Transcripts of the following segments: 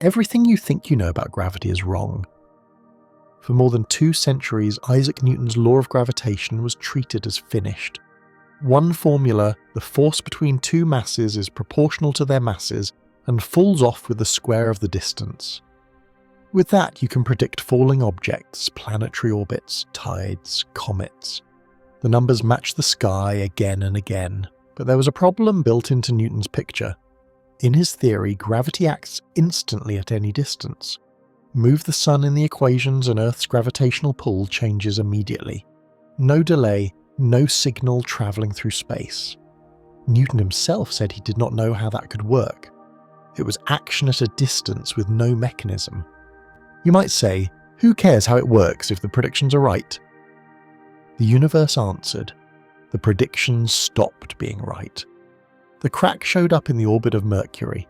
everything you think you know about gravity is wrong. For more than 2 centuries, Isaac Newton's law of gravitation was treated as finished. One formula, the force between two masses is proportional to their masses and falls off with the square of the distance. With that, you can predict falling objects, planetary orbits, tides, comets. The numbers match the sky again and again, but there was a problem built into Newton's picture. In his theory, gravity acts instantly at any distance. Move the sun in the equations and Earth's gravitational pull changes immediately. No delay, no signal travelling through space. Newton himself said he did not know how that could work. It was action at a distance with no mechanism. You might say, who cares how it works if the predictions are right? The universe answered. The predictions stopped being right. The crack showed up in the orbit of Mercury.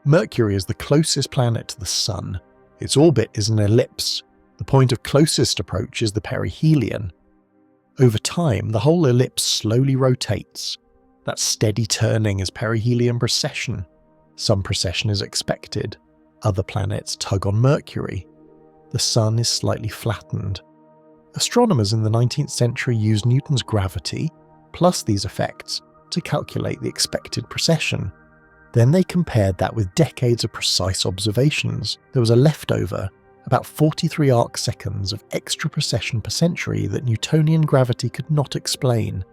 Mercury is the closest planet to the Sun. Its orbit is an ellipse. The point of closest approach is the perihelion. Over time, the whole ellipse slowly rotates. That steady turning is perihelion precession. Some precession is expected. Other planets tug on Mercury. The Sun is slightly flattened. Astronomers in the 19th century used Newton's gravity, plus these effects, to calculate the expected precession. Then they compared that with decades of precise observations. There was a leftover, about 43 arcseconds of extra precession per century that Newtonian gravity could not explain.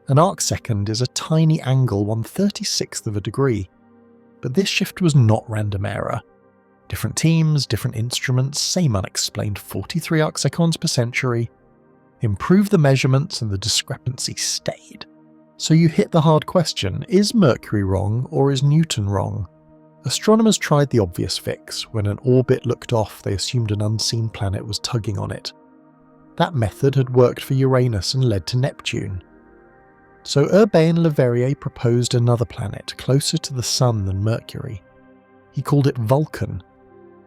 An arcsecond is a tiny angle 1/36th of a degree. But this shift was not random error. Different teams, different instruments, same unexplained 43 arcseconds per century. Improved the measurements and the discrepancy stayed. So you hit the hard question, is Mercury wrong or is Newton wrong? Astronomers tried the obvious fix. When an orbit looked off, they assumed an unseen planet was tugging on it. That method had worked for Uranus and led to Neptune. So Urbain Le Verrier proposed another planet closer to the Sun than Mercury. He called it Vulcan.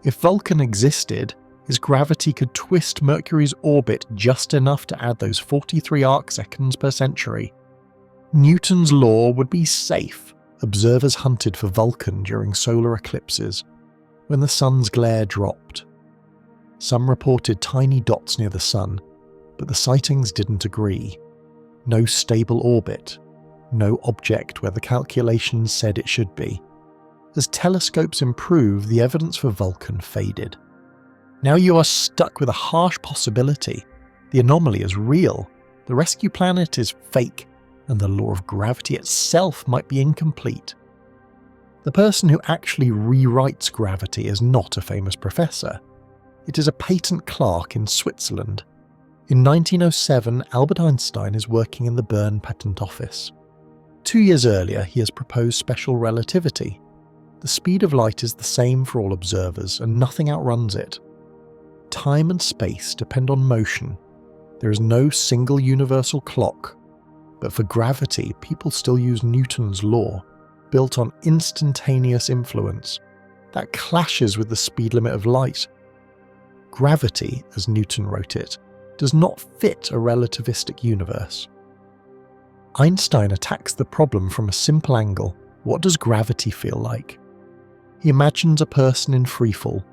If Vulcan existed, his gravity could twist Mercury's orbit just enough to add those 43 arcseconds per century. Newton's law would be safe. Observers hunted for Vulcan during solar eclipses, when the sun's glare dropped. Some reported tiny dots near the sun, but the sightings didn't agree. No stable orbit, no object where the calculations said it should be. As telescopes improved, the evidence for Vulcan faded. Now you are stuck with a harsh possibility. The anomaly is real, the rescue planet is fake, and the law of gravity itself might be incomplete. The person who actually rewrites gravity is not a famous professor. It is a patent clerk in Switzerland. In 1907, Albert Einstein is working in the Bern Patent Office. 2 years earlier, he has proposed special relativity. The speed of light is the same for all observers, and nothing outruns it. Time and space depend on motion. There is no single universal clock. But for gravity, people still use Newton's law, built on instantaneous influence. That clashes with the speed limit of light. Gravity, as Newton wrote it, does not fit a relativistic universe. Einstein attacks the problem from a simple angle. What does gravity feel like? He imagines a person in freefall.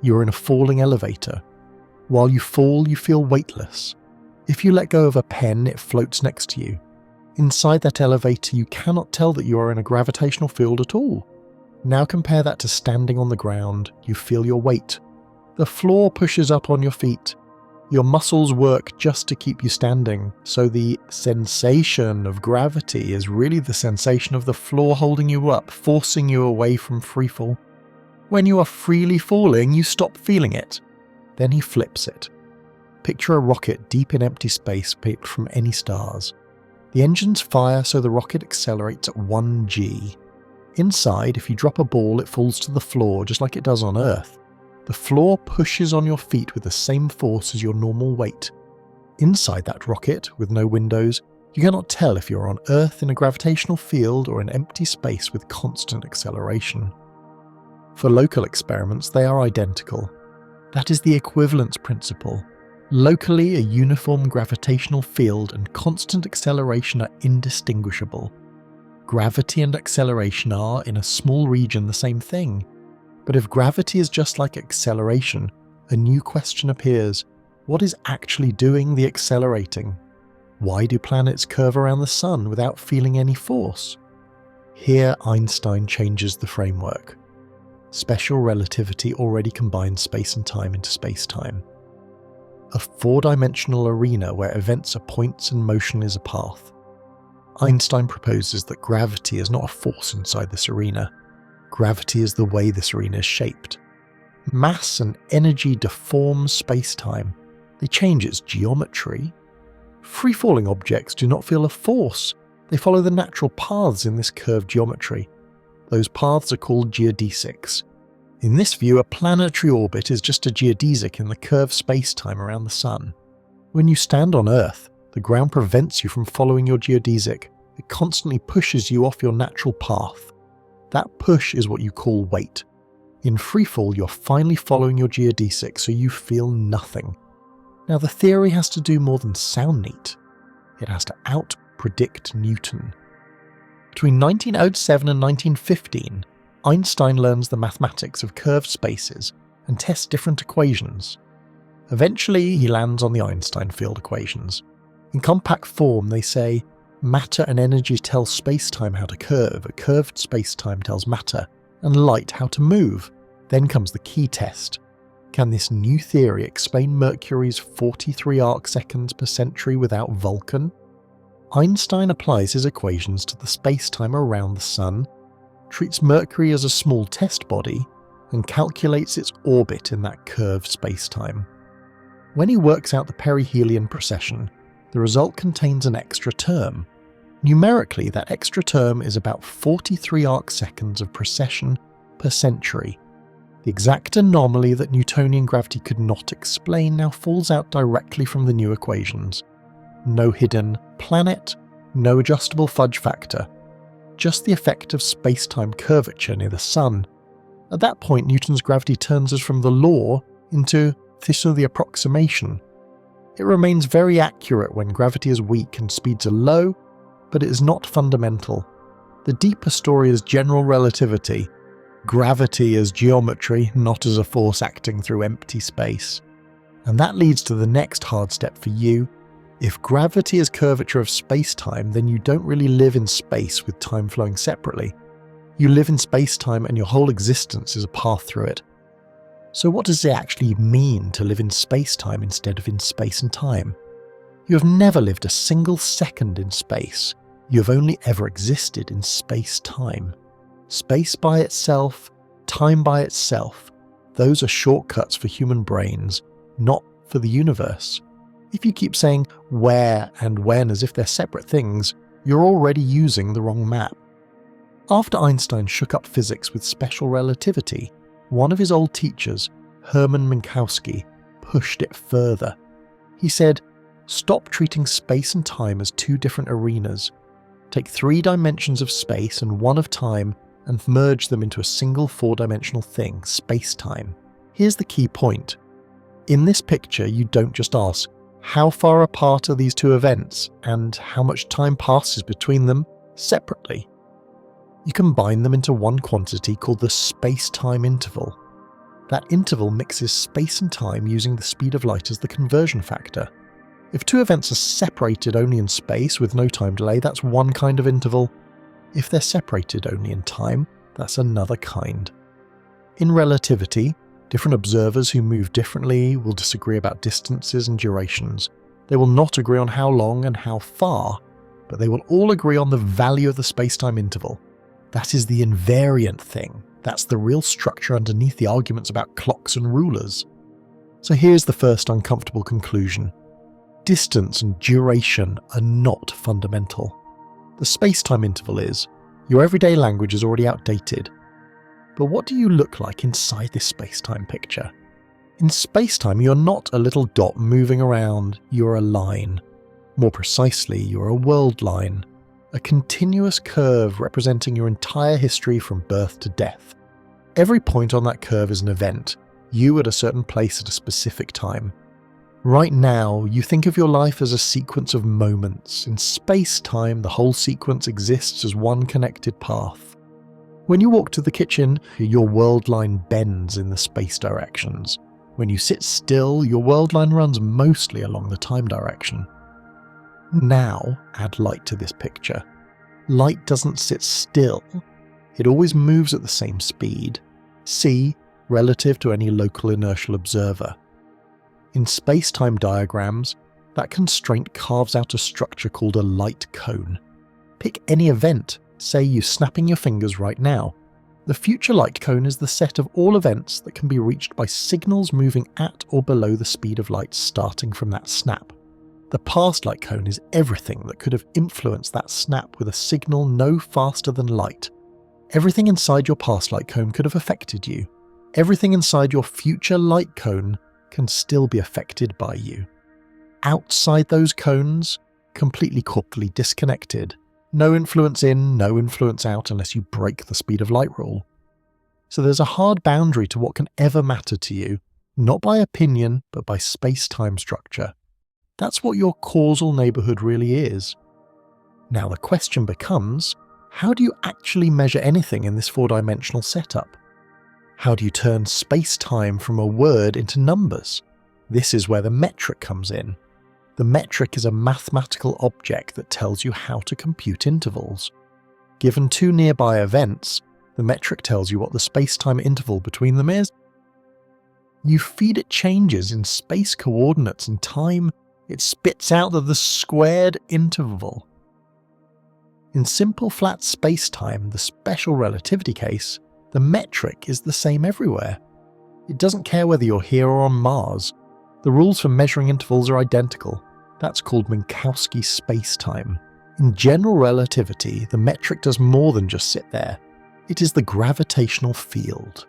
You're in a falling elevator. While you fall, you feel weightless. If you let go of a pen, it floats next to you. Inside that elevator, you cannot tell that you are in a gravitational field at all. Now compare that to standing on the ground. You feel your weight. The floor pushes up on your feet. Your muscles work just to keep you standing, so the sensation of gravity is really the sensation of the floor holding you up, forcing you away from freefall. When you are freely falling, you stop feeling it. Then he flips it. Picture a rocket deep in empty space picked from any stars. The engines fire so the rocket accelerates at 1 g. Inside, if you drop a ball, it falls to the floor just like it does on Earth. The floor pushes on your feet with the same force as your normal weight. Inside that rocket, with no windows, you cannot tell if you're on Earth in a gravitational field or in empty space with constant acceleration. For local experiments, they are identical. That is the equivalence principle. Locally, a uniform gravitational field and constant acceleration are indistinguishable. Gravity and acceleration are, in a small region, the same thing. But if gravity is just like acceleration, a new question appears. What is actually doing the accelerating? Why do planets curve around the Sun without feeling any force? Here Einstein changes the framework. Special relativity already combines space and time into spacetime. A four-dimensional arena where events are points and motion is a path. Einstein proposes that gravity is not a force inside this arena. Gravity is the way this arena is shaped. Mass and energy deform spacetime. They change its geometry. Free-falling objects do not feel a force. They follow the natural paths in this curved geometry. Those paths are called geodesics. In this view, a planetary orbit is just a geodesic in the curved spacetime around the Sun. When you stand on Earth, the ground prevents you from following your geodesic. It constantly pushes you off your natural path. That push is what you call weight. In freefall, you're finally following your geodesic, so you feel nothing. Now, the theory has to do more than sound neat. It has to out-predict Newton. Between 1907 and 1915, Einstein learns the mathematics of curved spaces and tests different equations. Eventually, he lands on the Einstein field equations. In compact form, they say, matter and energy tell spacetime how to curve, a curved spacetime tells matter, and light how to move. Then comes the key test. Can this new theory explain Mercury's 43 arcseconds per century without Vulcan? Einstein applies his equations to the spacetime around the Sun, treats Mercury as a small test body, and calculates its orbit in that curved spacetime. When he works out the perihelion precession, the result contains an extra term. Numerically, that extra term is about 43 arcseconds of precession per century. The exact anomaly that Newtonian gravity could not explain now falls out directly from the new equations. No hidden planet, no adjustable fudge factor, just the effect of spacetime curvature near the Sun. At that point, Newton's gravity turns us from the law into the approximation. It remains very accurate when gravity is weak and speeds are low, but it is not fundamental. The deeper story is general relativity. Gravity as geometry, not as a force acting through empty space. And that leads to the next hard step for you. If gravity is curvature of space-time, then you don't really live in space with time flowing separately. You live in space-time and your whole existence is a path through it. So what does it actually mean to live in space-time instead of in space and time? You have never lived a single second in space. You have only ever existed in space-time. Space by itself, time by itself, those are shortcuts for human brains, not for the universe. If you keep saying where and when as if they're separate things, you're already using the wrong map. After Einstein shook up physics with special relativity, one of his old teachers, Hermann Minkowski, pushed it further. He said, stop treating space and time as two different arenas. Take 3 dimensions of space and 1 of time and merge them into a single 4-dimensional thing, space-time. Here's the key point. In this picture, you don't just ask, how far apart are these two events and how much time passes between them separately? You combine them into one quantity called the space-time interval. That interval mixes space and time using the speed of light as the conversion factor. If two events are separated only in space with no time delay, that's one kind of interval. If they're separated only in time, that's another kind. In relativity, different observers who move differently will disagree about distances and durations. They will not agree on how long and how far, but they will all agree on the value of the space-time interval. That is the invariant thing. That's the real structure underneath the arguments about clocks and rulers. So here's the first uncomfortable conclusion. Distance and duration are not fundamental. The space-time interval is. Your everyday language is already outdated. But what do you look like inside this space-time picture? In space-time, you're not a little dot moving around, you're a line. More precisely, you're a world line. A continuous curve representing your entire history from birth to death. Every point on that curve is an event, you at a certain place at a specific time. Right now, you think of your life as a sequence of moments. In space-time, the whole sequence exists as one connected path. When you walk to the kitchen, your world line bends in the space directions. When you sit still, your world line runs mostly along the time direction. Now, add light to this picture. Light doesn't sit still. It always moves at the same speed, c, relative to any local inertial observer. In space-time diagrams, that constraint carves out a structure called a light cone. Pick any event, say you snapping your fingers right now. The future light cone is the set of all events that can be reached by signals moving at or below the speed of light starting from that snap. The past light cone is everything that could have influenced that snap with a signal no faster than light. Everything inside your past light cone could have affected you. Everything inside your future light cone can still be affected by you. Outside those cones, completely corpusally disconnected. No influence in, no influence out unless you break the speed of light rule. So there's a hard boundary to what can ever matter to you, not by opinion, but by space-time structure. That's what your causal neighbourhood really is. Now the question becomes, how do you actually measure anything in this four-dimensional setup? How do you turn space-time from a word into numbers? This is where the metric comes in. The metric is a mathematical object that tells you how to compute intervals. Given two nearby events, the metric tells you what the space-time interval between them is. You feed it changes in space coordinates and time, it spits out the squared interval. In simple flat space-time, the special relativity case, the metric is the same everywhere. It doesn't care whether you're here or on Mars. The rules for measuring intervals are identical. That's called Minkowski space-time. In general relativity, the metric does more than just sit there. It is the gravitational field.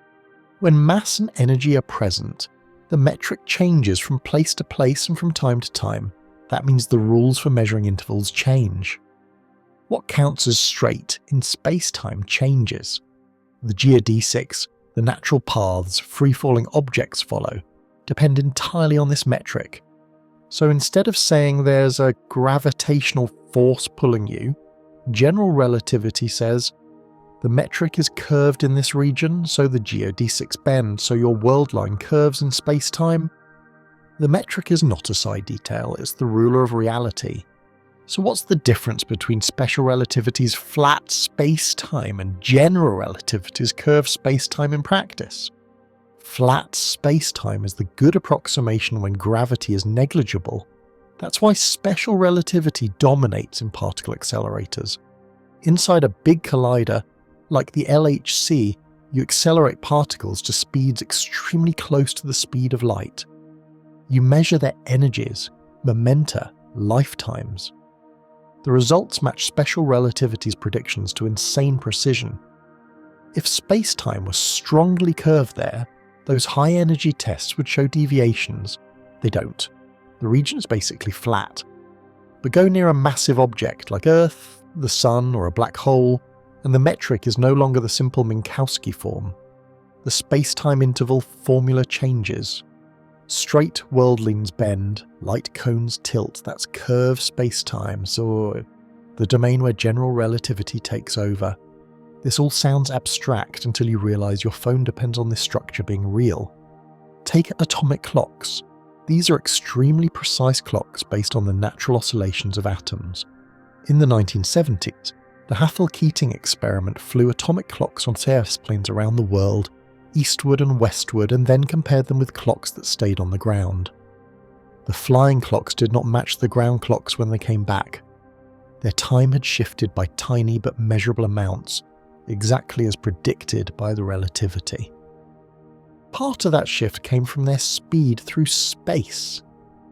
When mass and energy are present, the metric changes from place to place and from time to time. That means the rules for measuring intervals change. What counts as straight in space-time changes. The geodesics, the natural paths free-falling objects follow, depend entirely on this metric. So instead of saying there's a gravitational force pulling you, general relativity says the metric is curved in this region, so the geodesics bend, so your world line curves in space-time. The metric is not a side detail, it's the ruler of reality. So what's the difference between special relativity's flat space-time and general relativity's curved space-time in practice? Flat space-time is the good approximation when gravity is negligible. That's why special relativity dominates in particle accelerators. Inside a big collider, like the LHC, you accelerate particles to speeds extremely close to the speed of light. You measure their energies, momenta, lifetimes. The results match special relativity's predictions to insane precision. If space-time was strongly curved there, those high-energy tests would show deviations. They don't. The region is basically flat. But go near a massive object like Earth, the Sun, or a black hole, and the metric is no longer the simple Minkowski form. The space-time interval formula changes. Straight worldlines bend, light cones tilt, that's curved space-time, so the domain where general relativity takes over. This all sounds abstract until you realise your phone depends on this structure being real. Take atomic clocks. These are extremely precise clocks based on the natural oscillations of atoms. In the 1970s, the Hathel-Keating experiment flew atomic clocks on airplanes around the world, eastward and westward, and then compared them with clocks that stayed on the ground. The flying clocks did not match the ground clocks when they came back. Their time had shifted by tiny but measurable amounts, exactly as predicted by the relativity. Part of that shift came from their speed through space,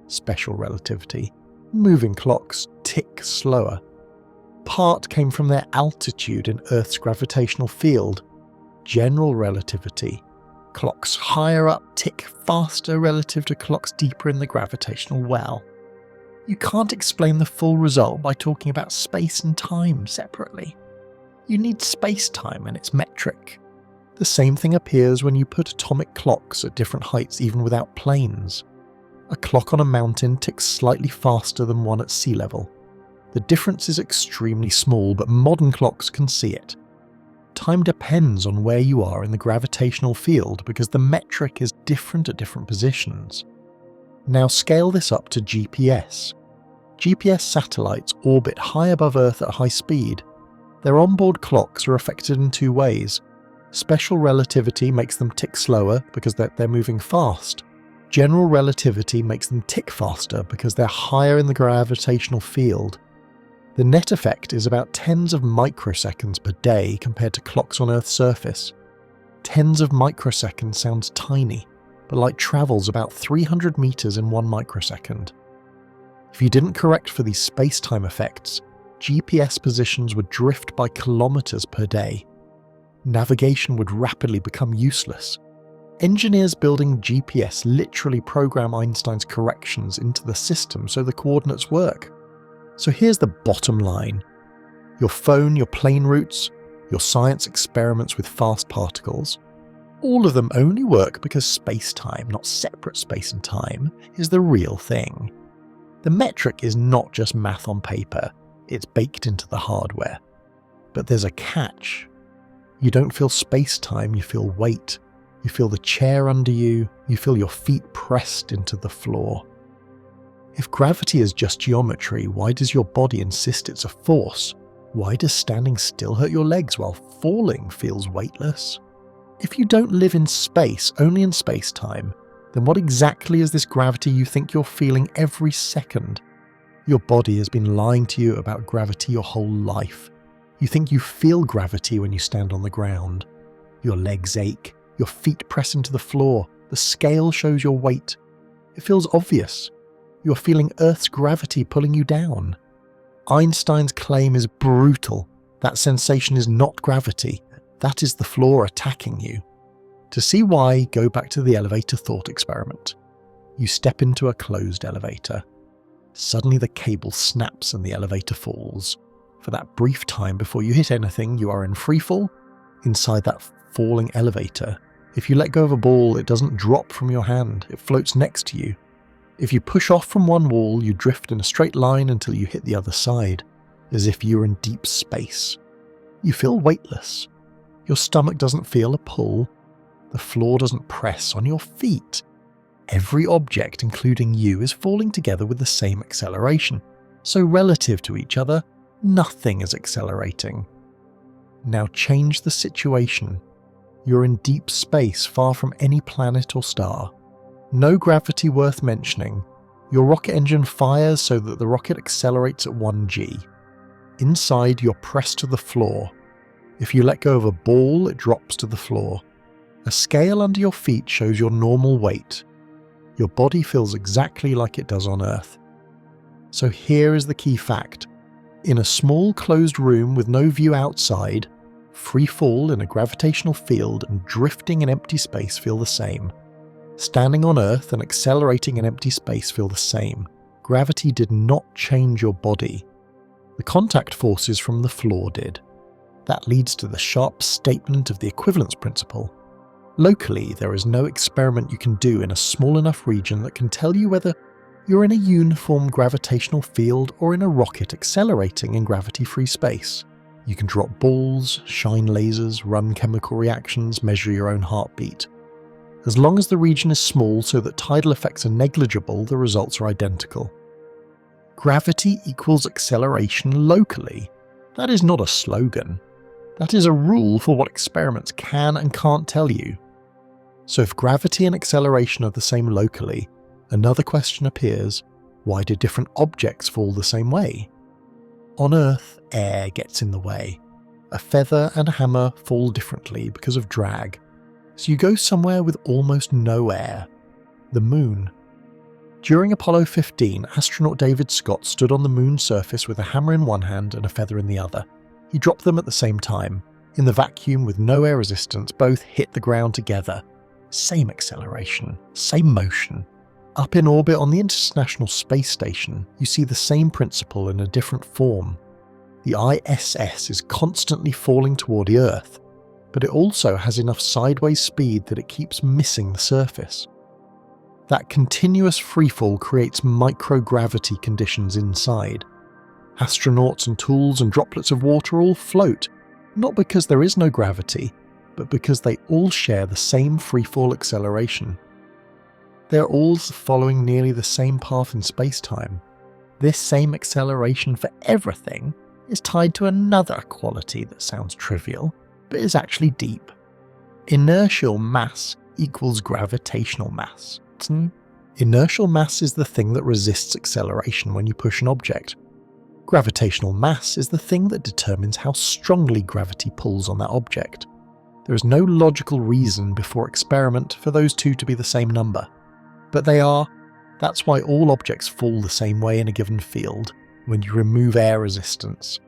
special relativity. Moving clocks tick slower. Part came from their altitude in Earth's gravitational field, general relativity. Clocks higher up tick faster relative to clocks deeper in the gravitational well. You can't explain the full result by talking about space and time separately. You need space-time and its metric. The same thing appears when you put atomic clocks at different heights even without planes. A clock on a mountain ticks slightly faster than one at sea level. The difference is extremely small, but modern clocks can see it. Time depends on where you are in the gravitational field because the metric is different at different positions. Now scale this up to GPS. GPS satellites orbit high above Earth at high speed. Their onboard clocks are affected in two ways. Special relativity makes them tick slower because they're moving fast. General relativity makes them tick faster because they're higher in the gravitational field. The net effect is about tens of microseconds per day compared to clocks on Earth's surface. Tens of microseconds sounds tiny, but light travels about 300 meters in 1 microsecond. If you didn't correct for these space-time effects, GPS positions would drift by kilometers per day. Navigation would rapidly become useless. Engineers building GPS literally program Einstein's corrections into the system so the coordinates work. So here's the bottom line. Your phone, your plane routes, your science experiments with fast particles, all of them only work because space-time, not separate space and time, is the real thing. The metric is not just math on paper, it's baked into the hardware. But there's a catch. You don't feel space-time, you feel weight. You feel the chair under you, you feel your feet pressed into the floor. If gravity is just geometry, why does your body insist it's a force? Why does standing still hurt your legs while falling feels weightless? If you don't live in space, only in space-time, then what exactly is this gravity you think you're feeling every second? Your body has been lying to you about gravity your whole life. You think you feel gravity when you stand on the ground. Your legs ache, your feet press into the floor, the scale shows your weight. It feels obvious. You're feeling Earth's gravity pulling you down. Einstein's claim is brutal. That sensation is not gravity. That is the floor attacking you. To see why, go back to the elevator thought experiment. You step into a closed elevator. Suddenly the cable snaps and the elevator falls. For that brief time before you hit anything, you are in freefall, inside that falling elevator. If you let go of a ball, it doesn't drop from your hand, it floats next to you. If you push off from one wall, you drift in a straight line until you hit the other side, as if you were in deep space. You feel weightless. Your stomach doesn't feel a pull. The floor doesn't press on your feet. Every object, including you, is falling together with the same acceleration. So relative to each other, nothing is accelerating. Now change the situation. You're in deep space, far from any planet or star. No gravity worth mentioning. Your rocket engine fires so that the rocket accelerates at 1g. Inside, you're pressed to the floor. If you let go of a ball, it drops to the floor. A scale under your feet shows your normal weight. Your body feels exactly like it does on Earth. So here is the key fact. In a small closed room with no view outside, free fall in a gravitational field and drifting in empty space feel the same. Standing on Earth and accelerating in empty space feel the same. Gravity did not change your body. The contact forces from the floor did. That leads to the sharp statement of the equivalence principle. Locally, there is no experiment you can do in a small enough region that can tell you whether you're in a uniform gravitational field or in a rocket accelerating in gravity-free space. You can drop balls, shine lasers, run chemical reactions, measure your own heartbeat. As long as the region is small so that tidal effects are negligible, the results are identical. Gravity equals acceleration locally. That is not a slogan. That is a rule for what experiments can and can't tell you. So if gravity and acceleration are the same locally, another question appears: why do different objects fall the same way? On Earth, air gets in the way. A feather and a hammer fall differently because of drag. So you go somewhere with almost no air. The Moon. During Apollo 15, astronaut David Scott stood on the Moon's surface with a hammer in one hand and a feather in the other. He dropped them at the same time. In the vacuum with no air resistance, both hit the ground together. Same acceleration, same motion. Up in orbit on the International Space Station, you see the same principle in a different form. The ISS is constantly falling toward the Earth, but it also has enough sideways speed that it keeps missing the surface. That continuous freefall creates microgravity conditions inside. Astronauts and tools and droplets of water all float. not because there is no gravity, but because they all share the same freefall acceleration. They're all following nearly the same path in space-time. This same acceleration for everything is tied to another quality that sounds trivial, but is actually deep. Inertial mass equals gravitational mass. Inertial mass is the thing that resists acceleration when you push an object. Gravitational mass is the thing that determines how strongly gravity pulls on that object. There is no logical reason before experiment for those two to be the same number. But they are. That's why all objects fall the same way in a given field when you remove air resistance.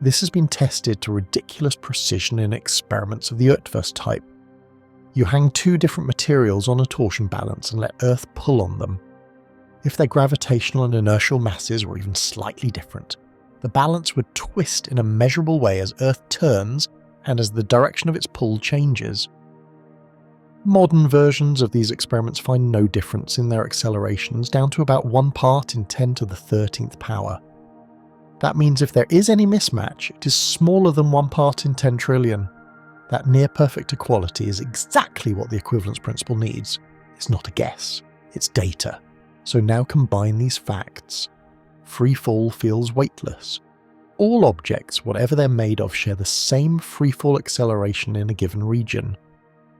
This has been tested to ridiculous precision in experiments of the Euclid type. You hang two different materials on a torsion balance and let Earth pull on them. If their gravitational and inertial masses were even slightly different, the balance would twist in a measurable way as Earth turns and as the direction of its pull changes. Modern versions of these experiments find no difference in their accelerations down to about 1 part in 10 to the 13th power. That means if there is any mismatch, it is smaller than 1 part in 10 trillion. That near-perfect equality is exactly what the equivalence principle needs. It's not a guess, it's data. So now combine these facts. Free fall feels weightless. All objects, whatever they're made of, share the same free fall acceleration in a given region.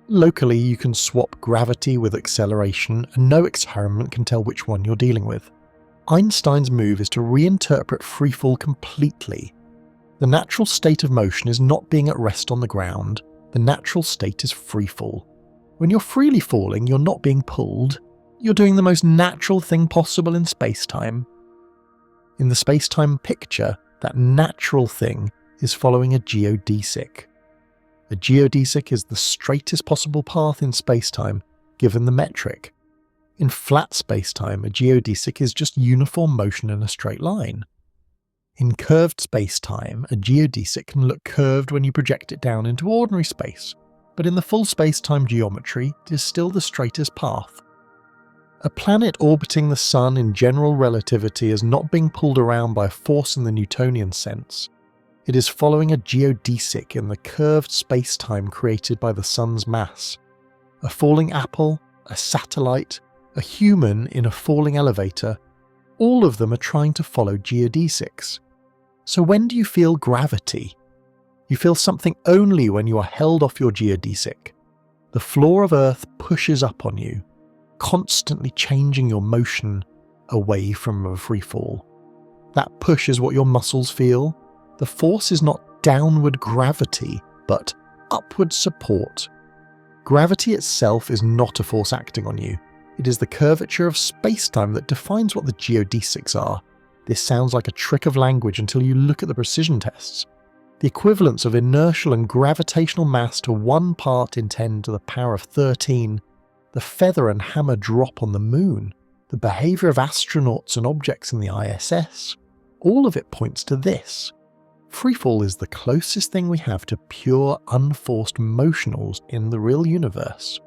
Locally, you can swap gravity with acceleration, and no experiment can tell which one you're dealing with. Einstein's move is to reinterpret free fall completely. The natural state of motion is not being at rest on the ground. The natural state is free fall. When you're freely falling, you're not being pulled. You're doing the most natural thing possible in space-time. In the space-time picture, that natural thing is following a geodesic. A geodesic is the straightest possible path in space-time, given the metric. In flat space-time, a geodesic is just uniform motion in a straight line. In curved space-time, a geodesic can look curved when you project it down into ordinary space, but in the full space-time geometry, it is still the straightest path. A planet orbiting the Sun in general relativity is not being pulled around by a force in the Newtonian sense. It is following a geodesic in the curved space-time created by the Sun's mass. A falling apple, a satellite, a human in a falling elevator, all of them are trying to follow geodesics. So when do you feel gravity? You feel something only when you are held off your geodesic. The floor of Earth pushes up on you, constantly changing your motion away from a free fall. That push is what your muscles feel. The force is not downward gravity, but upward support. Gravity itself is not a force acting on you. It is the curvature of space-time that defines what the geodesics are. This sounds like a trick of language until you look at the precision tests. The equivalence of inertial and gravitational mass to 1 part in 10 to the power of 13, the feather and hammer drop on the moon, the behaviour of astronauts and objects in the ISS, all of it points to this. Freefall is the closest thing we have to pure, unforced motionals in the real universe.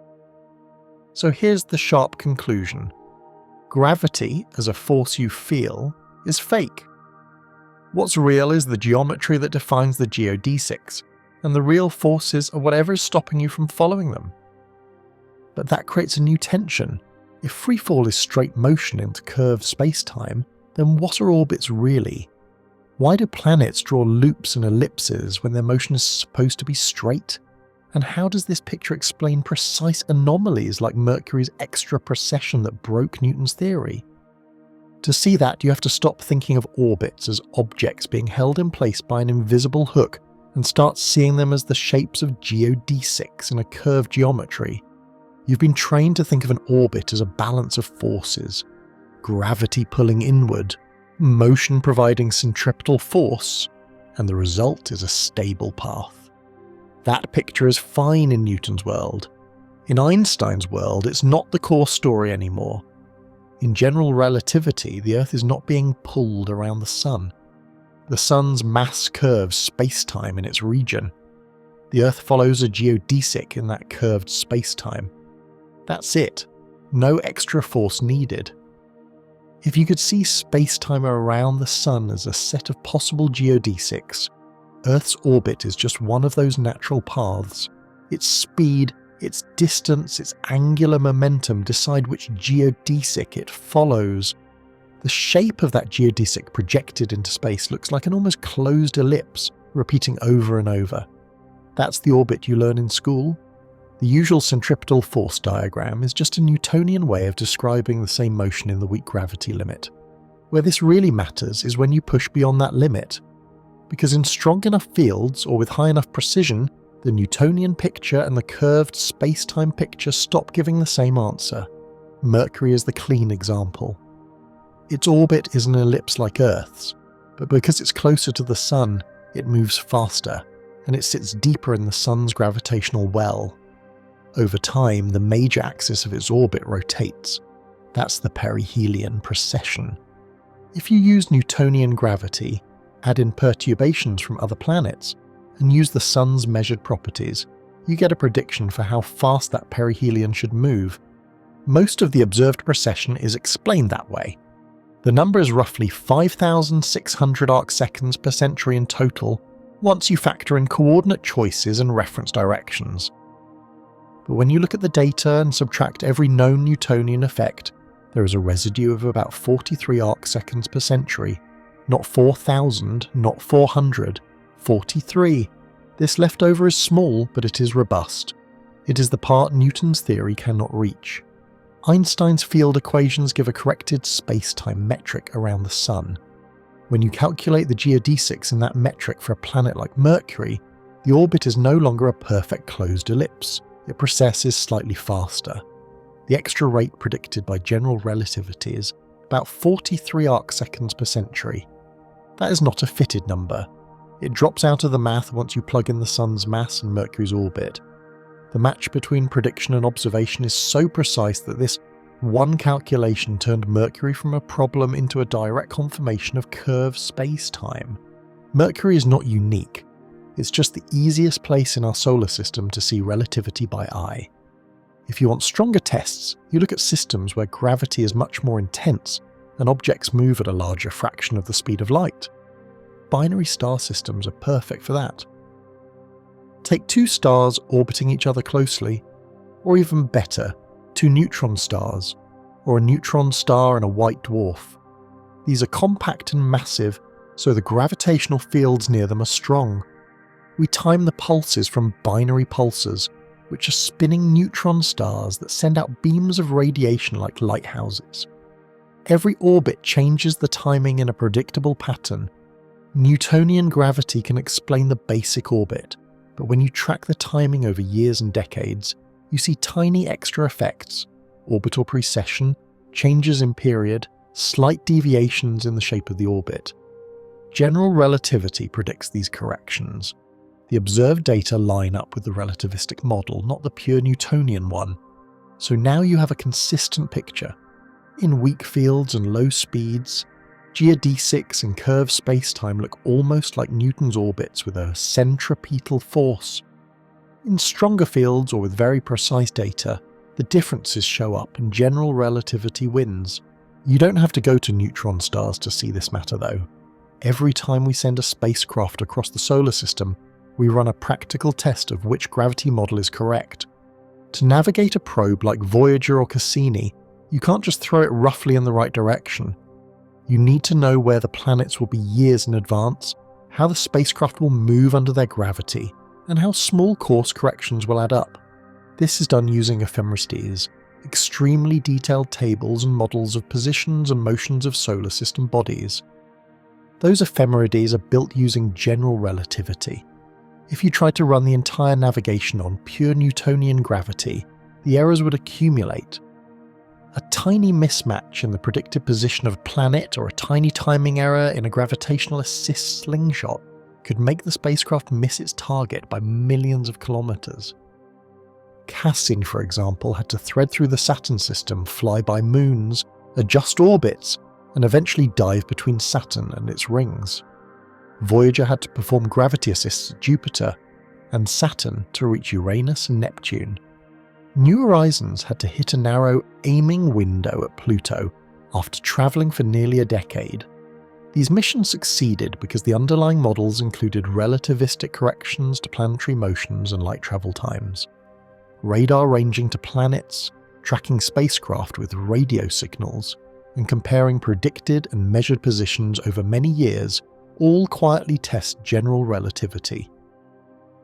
So here's the sharp conclusion. Gravity, as a force you feel, is fake. What's real is the geometry that defines the geodesics, and the real forces are whatever is stopping you from following them. But that creates a new tension. If freefall is straight motion into curved space-time, then what are orbits really? Why do planets draw loops and ellipses when their motion is supposed to be straight? And how does this picture explain precise anomalies like Mercury's extra precession that broke Newton's theory? To see that, you have to stop thinking of orbits as objects being held in place by an invisible hook and start seeing them as the shapes of geodesics in a curved geometry. You've been trained to think of an orbit as a balance of forces. Gravity pulling inward, motion providing centripetal force, and the result is a stable path. That picture is fine in Newton's world. In Einstein's world, it's not the core story anymore. In general relativity, the Earth is not being pulled around the Sun. The Sun's mass curves space-time in its region. The Earth follows a geodesic in that curved space-time. That's it. No extra force needed. If you could see space-time around the Sun as a set of possible geodesics, Earth's orbit is just one of those natural paths. Its speed, its distance, its angular momentum decide which geodesic it follows. The shape of that geodesic projected into space looks like an almost closed ellipse, repeating over and over. That's the orbit you learn in school. The usual centripetal force diagram is just a Newtonian way of describing the same motion in the weak gravity limit. Where this really matters is when you push beyond that limit. Because in strong enough fields, or with high enough precision, the Newtonian picture and the curved space-time picture stop giving the same answer. Mercury is the clean example. Its orbit is an ellipse like Earth's, but because it's closer to the Sun, it moves faster, and it sits deeper in the Sun's gravitational well. Over time, the major axis of its orbit rotates. That's the perihelion precession. If you use Newtonian gravity, add in perturbations from other planets, and use the Sun's measured properties, you get a prediction for how fast that perihelion should move. Most of the observed precession is explained that way. The number is roughly 5,600 arcseconds per century in total, once you factor in coordinate choices and reference directions. But when you look at the data and subtract every known Newtonian effect, there is a residue of about 43 arcseconds per century. Not 4,000, not 400, 43. This leftover is small, but it is robust. It is the part Newton's theory cannot reach. Einstein's field equations give a corrected space-time metric around the Sun. When you calculate the geodesics in that metric for a planet like Mercury, the orbit is no longer a perfect closed ellipse. It precesses slightly faster. The extra rate predicted by general relativity is about 43 arcseconds per century. That is not a fitted number. It drops out of the math once you plug in the Sun's mass and Mercury's orbit. The match between prediction and observation is so precise that this one calculation turned Mercury from a problem into a direct confirmation of curved space-time. Mercury is not unique. It's just the easiest place in our solar system to see relativity by eye. If you want stronger tests, you look at systems where gravity is much more intense and objects move at a larger fraction of the speed of light. Binary star systems are perfect for that. Take two stars orbiting each other closely, or even better, two neutron stars, or a neutron star and a white dwarf. These are compact and massive, so the gravitational fields near them are strong. We time the pulses from binary pulsars, which are spinning neutron stars that send out beams of radiation like lighthouses. Every orbit changes the timing in a predictable pattern. Newtonian gravity can explain the basic orbit, but when you track the timing over years and decades, you see tiny extra effects: orbital precession, changes in period, slight deviations in the shape of the orbit. General relativity predicts these corrections. The observed data line up with the relativistic model, not the pure Newtonian one. So now you have a consistent picture. In weak fields and low speeds, geodesics and curved spacetime look almost like Newton's orbits with a centripetal force. In stronger fields or with very precise data, the differences show up and general relativity wins. You don't have to go to neutron stars to see this matter though. Every time we send a spacecraft across the solar system, we run a practical test of which gravity model is correct. To navigate a probe like Voyager or Cassini, you can't just throw it roughly in the right direction. You need to know where the planets will be years in advance, how the spacecraft will move under their gravity, and how small course corrections will add up. This is done using ephemeristes, extremely detailed tables and models of positions and motions of solar system bodies. Those ephemerides are built using general relativity. If you tried to run the entire navigation on pure Newtonian gravity, the errors would accumulate. A tiny mismatch in the predicted position of a planet or a tiny timing error in a gravitational assist slingshot could make the spacecraft miss its target by millions of kilometers. Cassini, for example, had to thread through the Saturn system, fly by moons, adjust orbits, and eventually dive between Saturn and its rings. Voyager had to perform gravity assists at Jupiter, and Saturn to reach Uranus and Neptune. New Horizons had to hit a narrow aiming window at Pluto after travelling for nearly a decade. These missions succeeded because the underlying models included relativistic corrections to planetary motions and light travel times, radar ranging to planets, tracking spacecraft with radio signals, and comparing predicted and measured positions over many years all quietly test general relativity.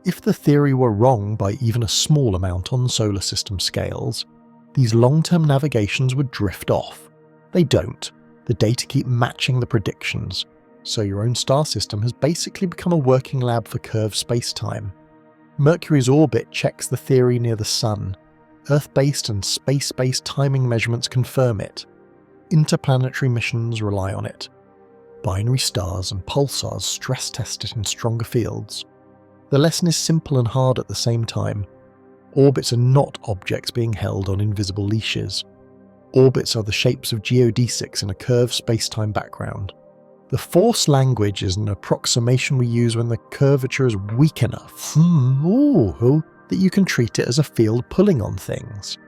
If the theory were wrong by even a small amount on solar system scales, these long-term navigations would drift off. They don't. The data keep matching the predictions, so your own star system has basically become a working lab for curved spacetime. Mercury's orbit checks the theory near the Sun. Earth-based and space-based timing measurements confirm it. Interplanetary missions rely on it. Binary stars and pulsars stress-test it in stronger fields. The lesson is simple and hard at the same time. Orbits are not objects being held on invisible leashes. Orbits are the shapes of geodesics in a curved space-time background. The force language is an approximation we use when the curvature is weak enough that you can treat it as a field pulling on things.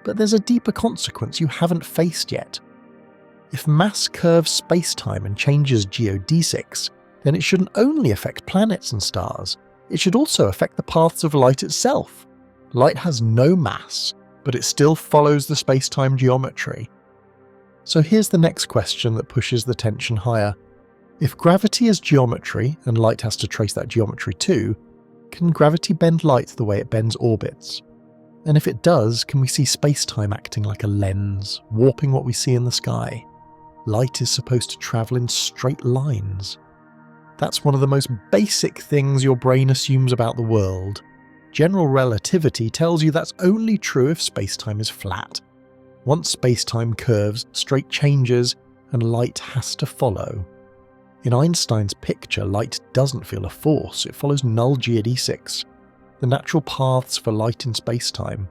But there's a deeper consequence you haven't faced yet. If mass curves space-time and changes geodesics, then it shouldn't only affect planets and stars, it should also affect the paths of light itself. Light has no mass, but it still follows the space-time geometry. So here's the next question that pushes the tension higher. If gravity is geometry, and light has to trace that geometry too, can gravity bend light the way it bends orbits? And if it does, can we see space-time acting like a lens, warping what we see in the sky? Light is supposed to travel in straight lines. That's one of the most basic things your brain assumes about the world. General relativity tells you that's only true if space-time is flat. Once space-time curves, straight changes, and light has to follow. In Einstein's picture, light doesn't feel a force, it follows null geodesics, the natural paths for light in space-time.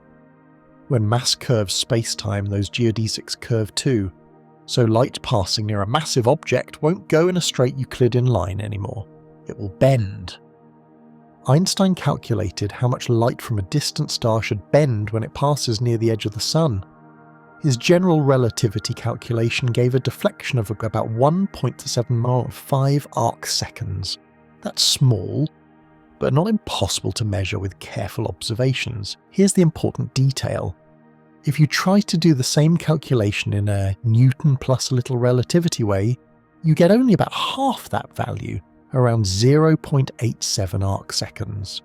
When mass curves space-time, those geodesics curve too, so light passing near a massive object won't go in a straight Euclidean line anymore. It will bend. Einstein calculated how much light from a distant star should bend when it passes near the edge of the Sun. His general relativity calculation gave a deflection of about 1.75 arc-seconds. That's small, but not impossible to measure with careful observations. Here's the important detail. If you try to do the same calculation in a Newton plus a little relativity way, you get only about half that value, around 0.87 arc-seconds.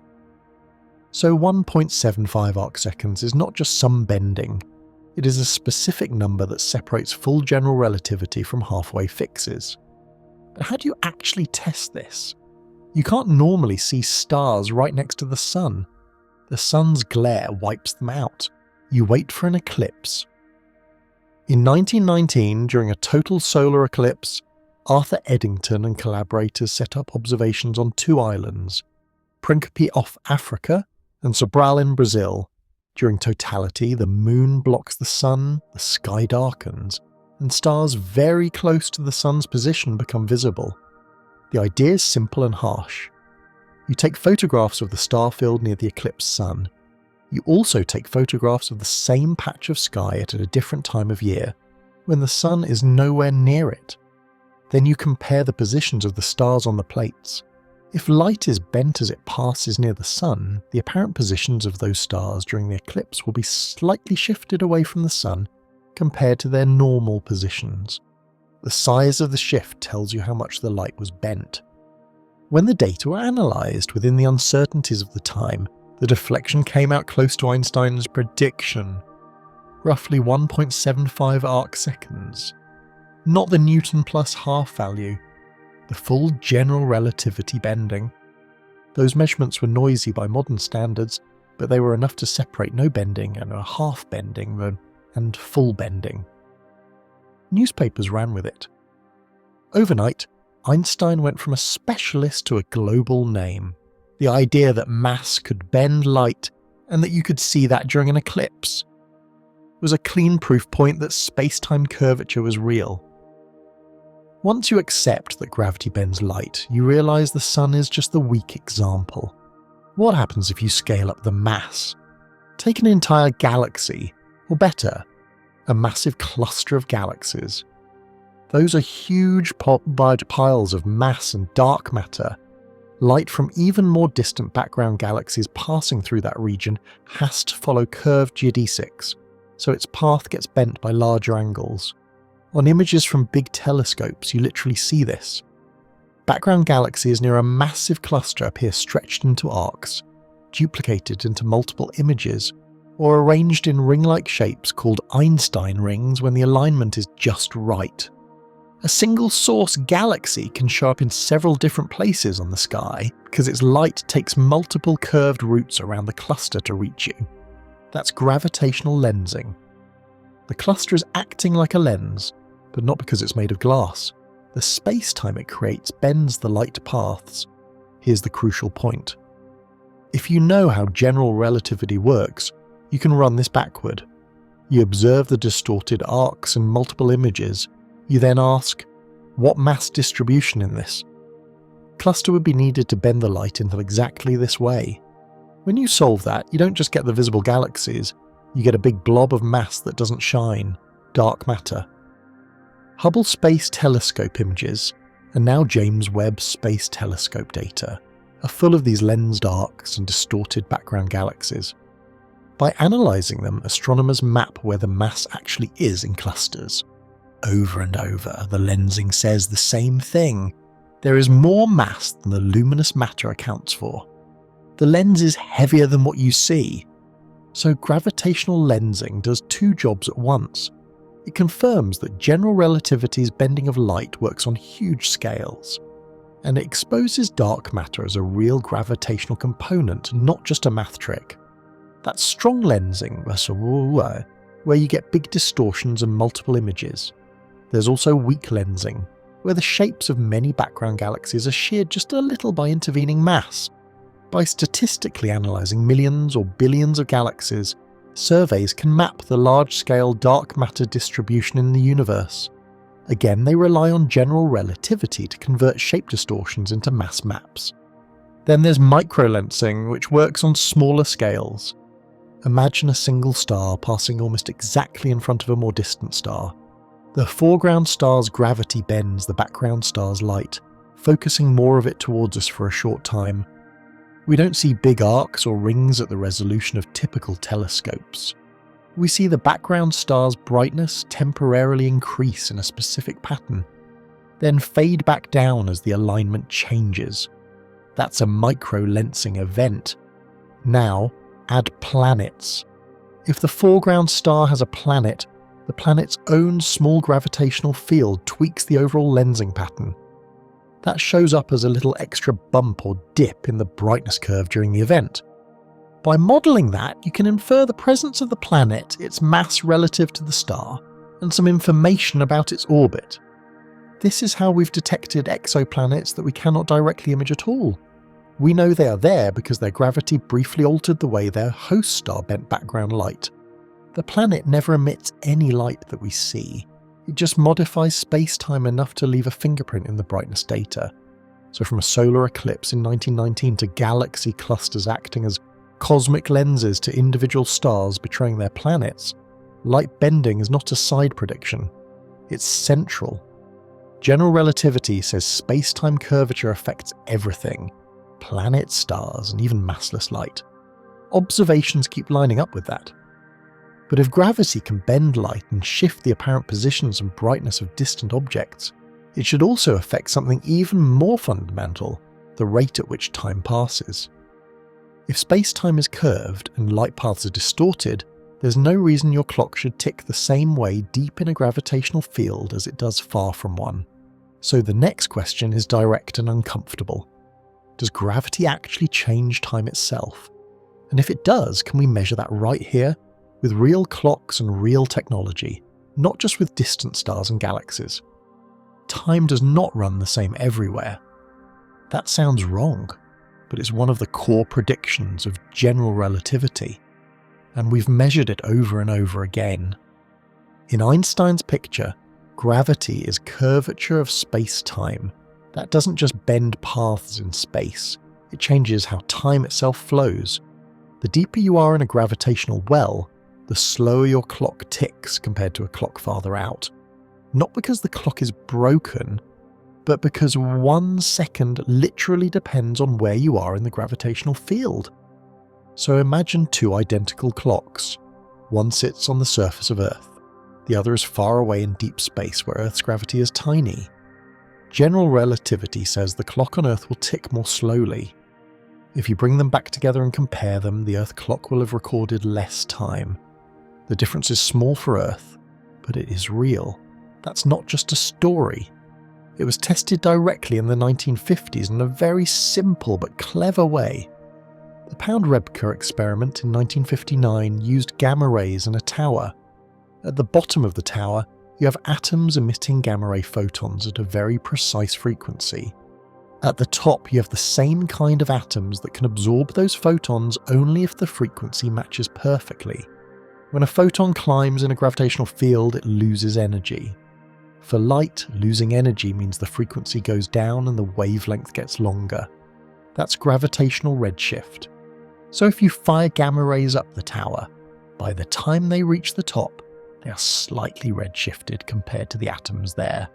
So 1.75 arc-seconds is not just some bending, it is a specific number that separates full general relativity from halfway fixes. But how do you actually test this? You can't normally see stars right next to the Sun. The Sun's glare wipes them out. You wait for an eclipse. In 1919, during a total solar eclipse, Arthur Eddington and collaborators set up observations on two islands, Principe off Africa and Sobral in Brazil. During totality, the moon blocks the Sun, the sky darkens, and stars very close to the Sun's position become visible. The idea is simple and harsh. You take photographs of the star field near the eclipsed Sun. You also take photographs of the same patch of sky at a different time of year, when the Sun is nowhere near it. Then you compare the positions of the stars on the plates. If light is bent as it passes near the Sun, the apparent positions of those stars during the eclipse will be slightly shifted away from the Sun compared to their normal positions. The size of the shift tells you how much the light was bent. When the data were analysed within the uncertainties of the time, the deflection came out close to Einstein's prediction, roughly 1.75 arc-seconds. Not the Newton plus half value, the full general relativity bending. Those measurements were noisy by modern standards, but they were enough to separate no bending and a half bending and full bending. Newspapers ran with it. Overnight, Einstein went from a specialist to a global name. The idea that mass could bend light and that you could see that during an eclipse was a clean proof point that space-time curvature was real. Once you accept that gravity bends light, you realise the Sun is just the weak example. What happens if you scale up the mass? Take an entire galaxy, or better, a massive cluster of galaxies. Those are huge piles of mass and dark matter. Light from even more distant background galaxies passing through that region has to follow curved geodesics, so its path gets bent by larger angles. On images from big telescopes, you literally see this. Background galaxies near a massive cluster appear stretched into arcs, duplicated into multiple images, or arranged in ring-like shapes called Einstein rings when the alignment is just right. A single source galaxy can show up in several different places on the sky because its light takes multiple curved routes around the cluster to reach you. That's gravitational lensing. The cluster is acting like a lens, but not because it's made of glass. The space-time it creates bends the light paths. Here's the crucial point. If you know how general relativity works, you can run this backward. You observe the distorted arcs in multiple images. You then ask, what mass distribution in this? Cluster would be needed to bend the light into exactly this way. When you solve that, you don't just get the visible galaxies, you get a big blob of mass that doesn't shine, dark matter. Hubble Space Telescope images, and now James Webb Space Telescope data, are full of these lensed arcs and distorted background galaxies. By analysing them, astronomers map where the mass actually is in clusters. Over and over, the lensing says the same thing. There is more mass than the luminous matter accounts for. The lens is heavier than what you see. So gravitational lensing does two jobs at once. It confirms that general relativity's bending of light works on huge scales. And it exposes dark matter as a real gravitational component, not just a math trick. That's strong lensing, where you get big distortions and multiple images. There's also weak lensing, where the shapes of many background galaxies are sheared just a little by intervening mass. By statistically analysing millions or billions of galaxies, surveys can map the large-scale dark matter distribution in the universe. Again, they rely on general relativity to convert shape distortions into mass maps. Then there's microlensing, which works on smaller scales. Imagine a single star passing almost exactly in front of a more distant star. The foreground star's gravity bends the background star's light, focusing more of it towards us for a short time. We don't see big arcs or rings at the resolution of typical telescopes. We see the background star's brightness temporarily increase in a specific pattern, then fade back down as the alignment changes. That's a microlensing event. Now, add planets. If the foreground star has a planet, the planet's own small gravitational field tweaks the overall lensing pattern. That shows up as a little extra bump or dip in the brightness curve during the event. By modelling that, you can infer the presence of the planet, its mass relative to the star, and some information about its orbit. This is how we've detected exoplanets that we cannot directly image at all. We know they are there because their gravity briefly altered the way their host star bent background light. The planet never emits any light that we see. It just modifies space-time enough to leave a fingerprint in the brightness data. So from a solar eclipse in 1919 to galaxy clusters acting as cosmic lenses to individual stars betraying their planets, light bending is not a side prediction. It's central. General relativity says space-time curvature affects everything. Planets, stars, and even massless light. Observations keep lining up with that. But if gravity can bend light and shift the apparent positions and brightness of distant objects, it should also affect something even more fundamental, the rate at which time passes. If space-time is curved and light paths are distorted, there's no reason your clock should tick the same way deep in a gravitational field as it does far from one. So the next question is direct and uncomfortable. Does gravity actually change time itself? And if it does, can we measure that right here? With real clocks and real technology, not just with distant stars and galaxies. Time does not run the same everywhere. That sounds wrong, but it's one of the core predictions of general relativity, and we've measured it over and over again. In Einstein's picture, gravity is curvature of space-time. That doesn't just bend paths in space, it changes how time itself flows. The deeper you are in a gravitational well, the slower your clock ticks compared to a clock farther out. not because the clock is broken, but because 1 second literally depends on where you are in the gravitational field. So imagine two identical clocks. One sits on the surface of Earth. The other is far away in deep space where Earth's gravity is tiny. General relativity says the clock on Earth will tick more slowly. If you bring them back together and compare them, the Earth clock will have recorded less time. The difference is small for Earth, but it is real. That's not just a story. It was tested directly in the 1950s in a very simple but clever way. The Pound-Rebka experiment in 1959 used gamma rays in a tower. At the bottom of the tower, you have atoms emitting gamma ray photons at a very precise frequency. At the top, you have the same kind of atoms that can absorb those photons only if the frequency matches perfectly. When a photon climbs in a gravitational field, it loses energy. For light, losing energy means the frequency goes down and the wavelength gets longer. That's gravitational redshift. So if you fire gamma rays up the tower, by the time they reach the top, they are slightly redshifted compared to the atoms there.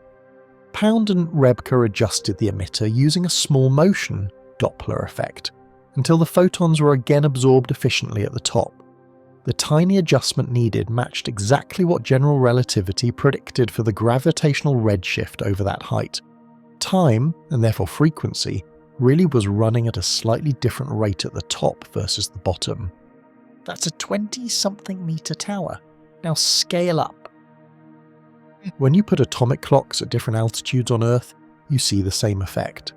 Pound and Rebka adjusted the emitter using a small motion, Doppler effect, until the photons were again absorbed efficiently at the top. The tiny adjustment needed matched exactly what general relativity predicted for the gravitational redshift over that height. Time, and therefore frequency, really was running at a slightly different rate at the top versus the bottom. That's a 20-something meter tower. Now scale up. When you put atomic clocks at different altitudes on Earth, you see the same effect.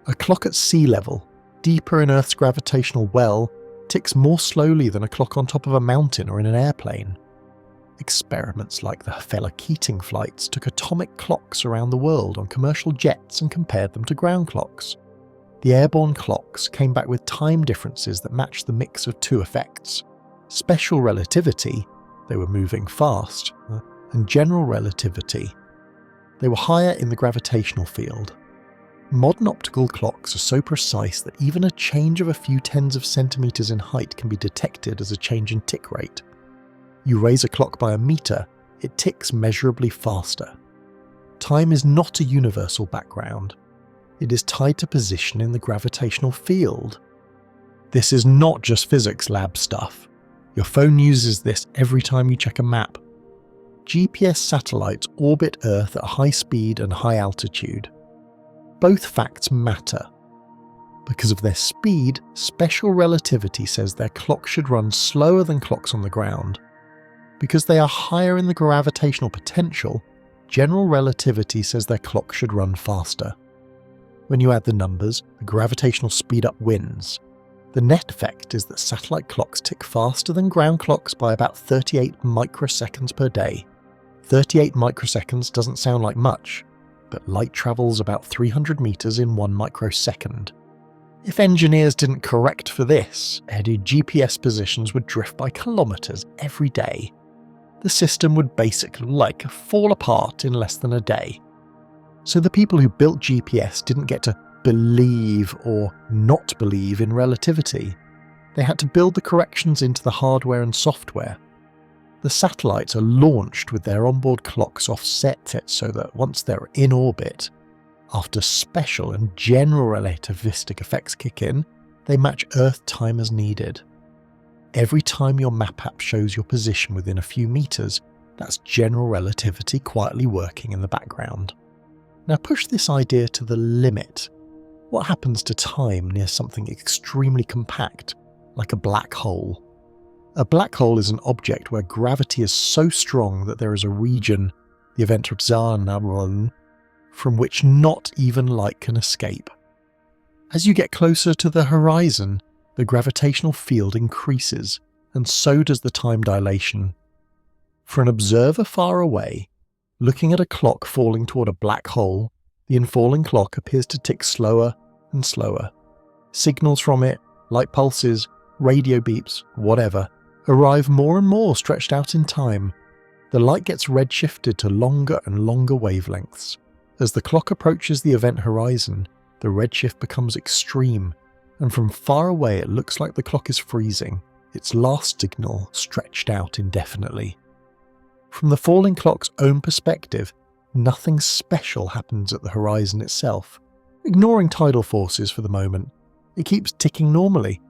A clock at sea level, deeper in Earth's gravitational well, ticks more slowly than a clock on top of a mountain or in an airplane. Experiments like the Hafele-Keating flights took atomic clocks around the world on commercial jets and compared them to ground clocks. The airborne clocks came back with time differences that matched the mix of two effects: special relativity, they were moving fast, and general relativity. They were higher in the gravitational field. Modern optical clocks are so precise that even a change of a few tens of centimeters in height can be detected as a change in tick rate. You raise a clock by a meter, it ticks measurably faster. Time is not a universal background. It is tied to position in the gravitational field. This is not just physics lab stuff. Your phone uses this every time you check a map. GPS satellites orbit Earth at high speed and high altitude. Both facts matter. Because of their speed, special relativity says their clock should run slower than clocks on the ground. Because they are higher in the gravitational potential, general relativity says their clock should run faster. When you add the numbers, the gravitational speed-up wins. The net effect is that satellite clocks tick faster than ground clocks by about 38 microseconds per day. 38 microseconds doesn't sound like much, but light travels about 300 meters in 1 microsecond. If engineers didn't correct for this, headed GPS positions would drift by kilometers every day. The system would basically fall apart in less than a day. So the people who built GPS didn't get to believe or not believe in relativity. They had to build the corrections into the hardware and software. The satellites are launched with their onboard clocks offset so that once they're in orbit, after special and general relativistic effects kick in, they match Earth time as needed. Every time your map app shows your position within a few meters, that's general relativity quietly working in the background. Now push this idea to the limit. What happens to time near something extremely compact, like a black hole? A black hole is an object where gravity is so strong that there is a region, the event from which not even light can escape. As you get closer to the horizon, the gravitational field increases, and so does the time dilation. For an observer far away, looking at a clock falling toward a black hole, the infalling clock appears to tick slower and slower. Signals from it, light pulses, radio beeps, whatever, arrive more and more stretched out in time. The light gets redshifted to longer and longer wavelengths. As the clock approaches the event horizon, the redshift becomes extreme, and from far away it looks like the clock is freezing, its last signal stretched out indefinitely. From the falling clock's own perspective, Nothing special happens at the horizon itself. Ignoring tidal forces for the moment, it keeps ticking normally.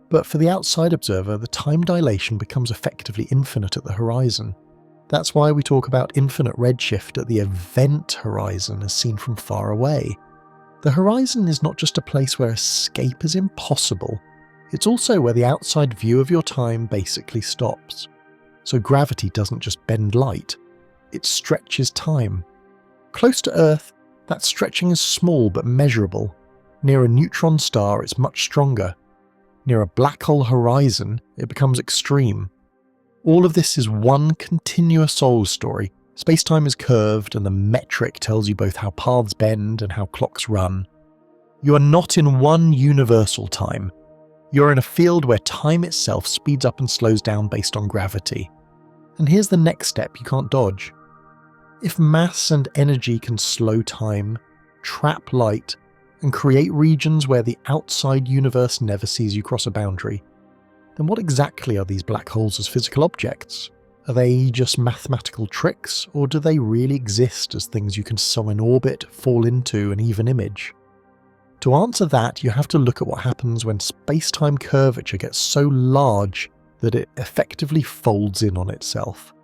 But for the outside observer, the time dilation becomes effectively infinite at the horizon. That's why we talk about infinite redshift at the event horizon as seen from far away. The horizon is not just a place where escape is impossible, it's also where the outside view of your time basically stops. So gravity doesn't just bend light, it stretches time. Close to Earth, that stretching is small but measurable. Near a neutron star, it's much stronger. Near a black hole horizon, it becomes extreme. All of this is one continuous soul story. Space-time is curved, and the metric tells you both how paths bend and how clocks run. You are not in one universal time. You're in a field where time itself speeds up and slows down based on gravity. And here's the next step you can't dodge. If mass and energy can slow time, trap light, and create regions where the outside universe never sees you cross a boundary, then what exactly are these black holes as physical objects? Are they just mathematical tricks, or do they really exist as things you can so in orbit, fall into, and even image? To answer that, you have to look at what happens when space-time curvature gets so large that it effectively folds in on itself.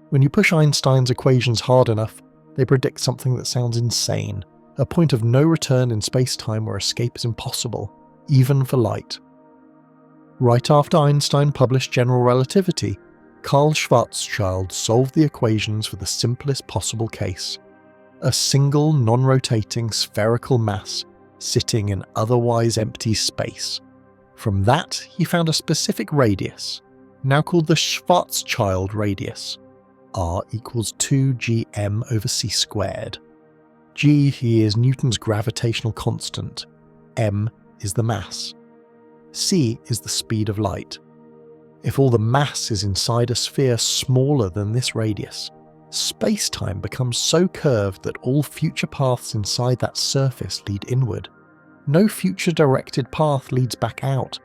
When you push Einstein's equations hard enough, they predict something that sounds insane, a point of no return in space-time where escape is impossible, even for light. Right after Einstein published general relativity, Karl Schwarzschild solved the equations for the simplest possible case: a single non-rotating spherical mass sitting in otherwise empty space. From that, he found a specific radius, now called the Schwarzschild radius. R equals 2gm over c squared. G here is Newton's gravitational constant. M is the mass. C is the speed of light. If all the mass is inside a sphere smaller than this radius, space-time becomes so curved that all future paths inside that surface lead inward. No future directed path leads back out.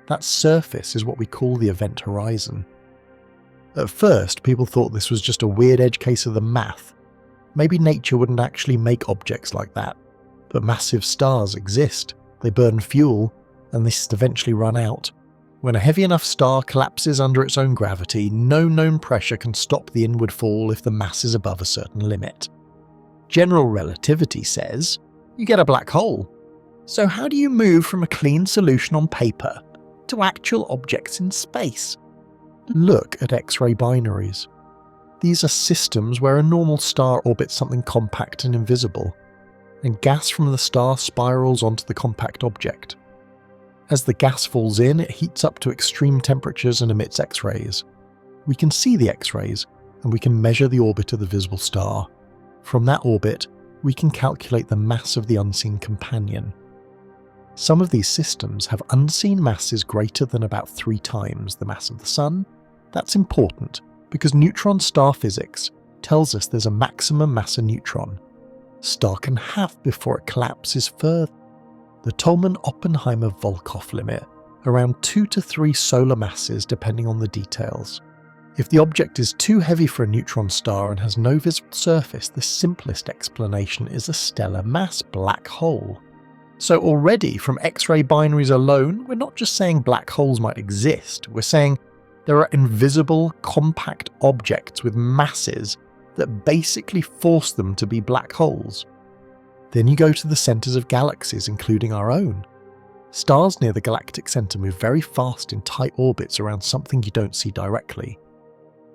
That surface is what we call the event horizon. At first, people thought this was just a weird edge case of the math. Maybe nature wouldn't actually make objects like that. But massive stars exist, they burn fuel, and this eventually run out. When a heavy enough star collapses under its own gravity, no known pressure can stop the inward fall if the mass is above a certain limit. General relativity says, you get a black hole. So how do you move from a clean solution on paper to actual objects in space? Look at X-ray binaries. These are systems where a normal star orbits something compact and invisible, and gas from the star spirals onto the compact object. As the gas falls in, it heats up to extreme temperatures and emits X-rays. We can see the X-rays, and we can measure the orbit of the visible star. From that orbit, we can calculate the mass of the unseen companion. Some of these systems have unseen masses greater than about 3 times the mass of the Sun. That's important, because neutron star physics tells us there's a maximum mass of neutron. Star can have before it collapses further. The Tolman-Oppenheimer-Volkoff limit, around 2 to 3 solar masses depending on the details. If the object is too heavy for a neutron star and has no visible surface, the simplest explanation is a stellar mass black hole. So already, from X-ray binaries alone, we're not just saying black holes might exist, we're saying there are invisible, compact objects with masses that basically force them to be black holes. Then you go to the centres of galaxies, including our own. Stars near the galactic centre move very fast in tight orbits around something you don't see directly.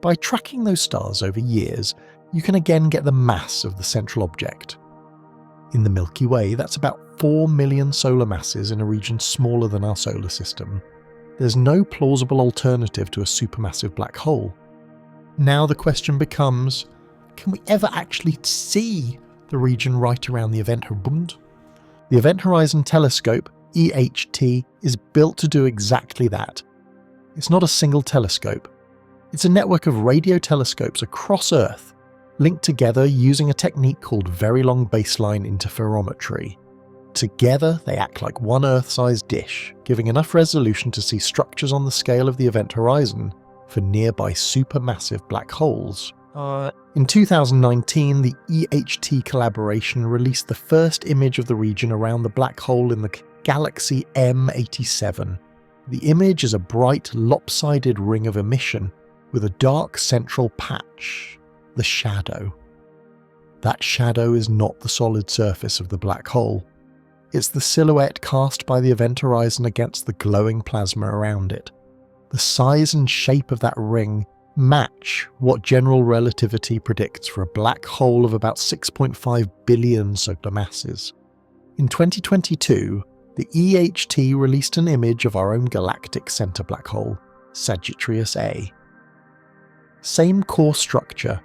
By tracking those stars over years, you can again get the mass of the central object. In the Milky Way, that's about 4 million solar masses in a region smaller than our solar system. There's no plausible alternative to a supermassive black hole. Now the question becomes, can we ever actually see the region right around the event horizon? The Event Horizon Telescope, EHT, is built to do exactly that. It's not a single telescope. It's a network of radio telescopes across Earth, linked together using a technique called very long baseline interferometry. Together, they act like one Earth-sized dish, giving enough resolution to see structures on the scale of the event horizon for nearby supermassive black holes, In 2019, the EHT collaboration released the first image of the region around the black hole in the galaxy M87. The image is a bright, lopsided ring of emission with a dark central patch, the shadow. That shadow is not the solid surface of the black hole. It's the silhouette cast by the event horizon against the glowing plasma around it. The size and shape of that ring match what general relativity predicts for a black hole of about 6.5 billion solar masses. In 2022, the EHT released an image of our own galactic centre black hole, Sagittarius A. Same core structure,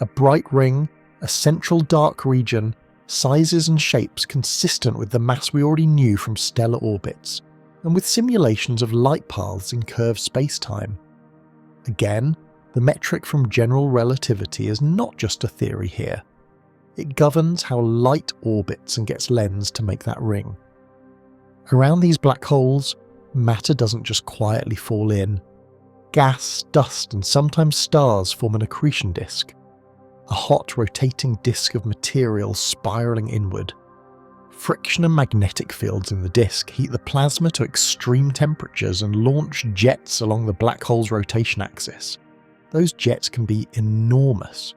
a bright ring, a central dark region, sizes and shapes consistent with the mass we already knew from stellar orbits, and with simulations of light paths in curved spacetime. Again, the metric from general relativity is not just a theory here. It governs how light orbits and gets lensed to make that ring. Around these black holes, matter doesn't just quietly fall in. Gas, dust, and sometimes stars form an accretion disk, a hot rotating disk of material spiraling inward. Friction and magnetic fields in the disk heat the plasma to extreme temperatures and launch jets along the black hole's rotation axis. Those jets can be enormous.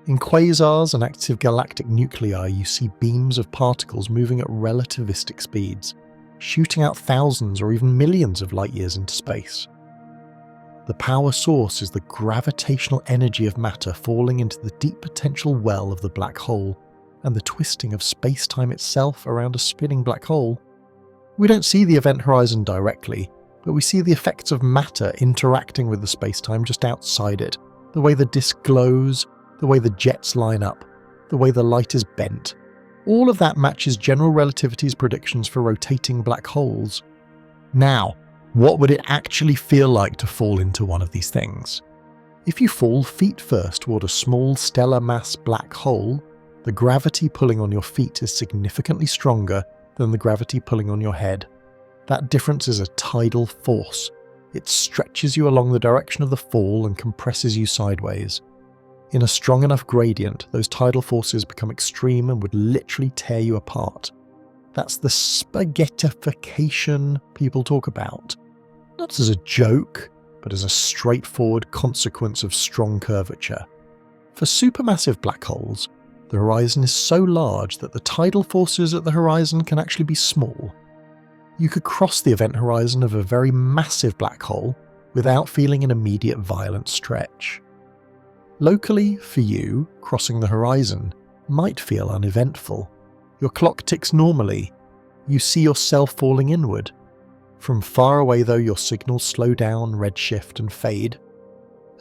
In quasars and active galactic nuclei, you see beams of particles moving at relativistic speeds, shooting out thousands or even millions of light years into space. The power source is the gravitational energy of matter falling into the deep potential well of the black hole, and the twisting of space-time itself around a spinning black hole. We don't see the event horizon directly, but we see the effects of matter interacting with the space-time just outside it, the way the disk glows, the way the jets line up, the way the light is bent. All of that matches general relativity's predictions for rotating black holes. Now, what would it actually feel like to fall into one of these things? If you fall feet first toward a small stellar mass black hole, the gravity pulling on your feet is significantly stronger than the gravity pulling on your head. That difference is a tidal force. It stretches you along the direction of the fall and compresses you sideways. In a strong enough gradient, those tidal forces become extreme and would literally tear you apart. That's the spaghettification people talk about. Not as a joke, but as a straightforward consequence of strong curvature. For supermassive black holes, the horizon is so large that the tidal forces at the horizon can actually be small. You could cross the event horizon of a very massive black hole without feeling an immediate violent stretch. Locally, for you, crossing the horizon might feel uneventful. Your clock ticks normally. You see yourself falling inward. From far away though, your signals slow down, redshift and fade.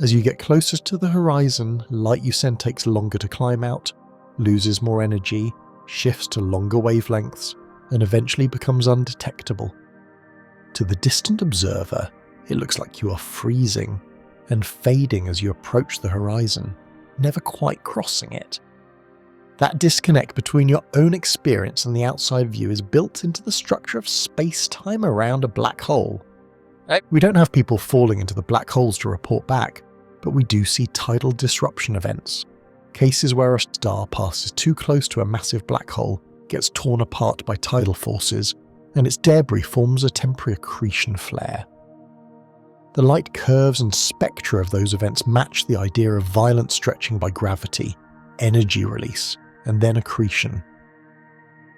As you get closer to the horizon, light you send takes longer to climb out, loses more energy, shifts to longer wavelengths, and eventually becomes undetectable. To the distant observer, it looks like you are freezing and fading as you approach the horizon, never quite crossing it. That disconnect between your own experience and the outside view is built into the structure of space-time around a black hole. We don't have people falling into the black holes to report back, but we do see tidal disruption events, cases where a star passes too close to a massive black hole, gets torn apart by tidal forces, and its debris forms a temporary accretion flare. The light curves and spectra of those events match the idea of violent stretching by gravity, energy release, and then accretion.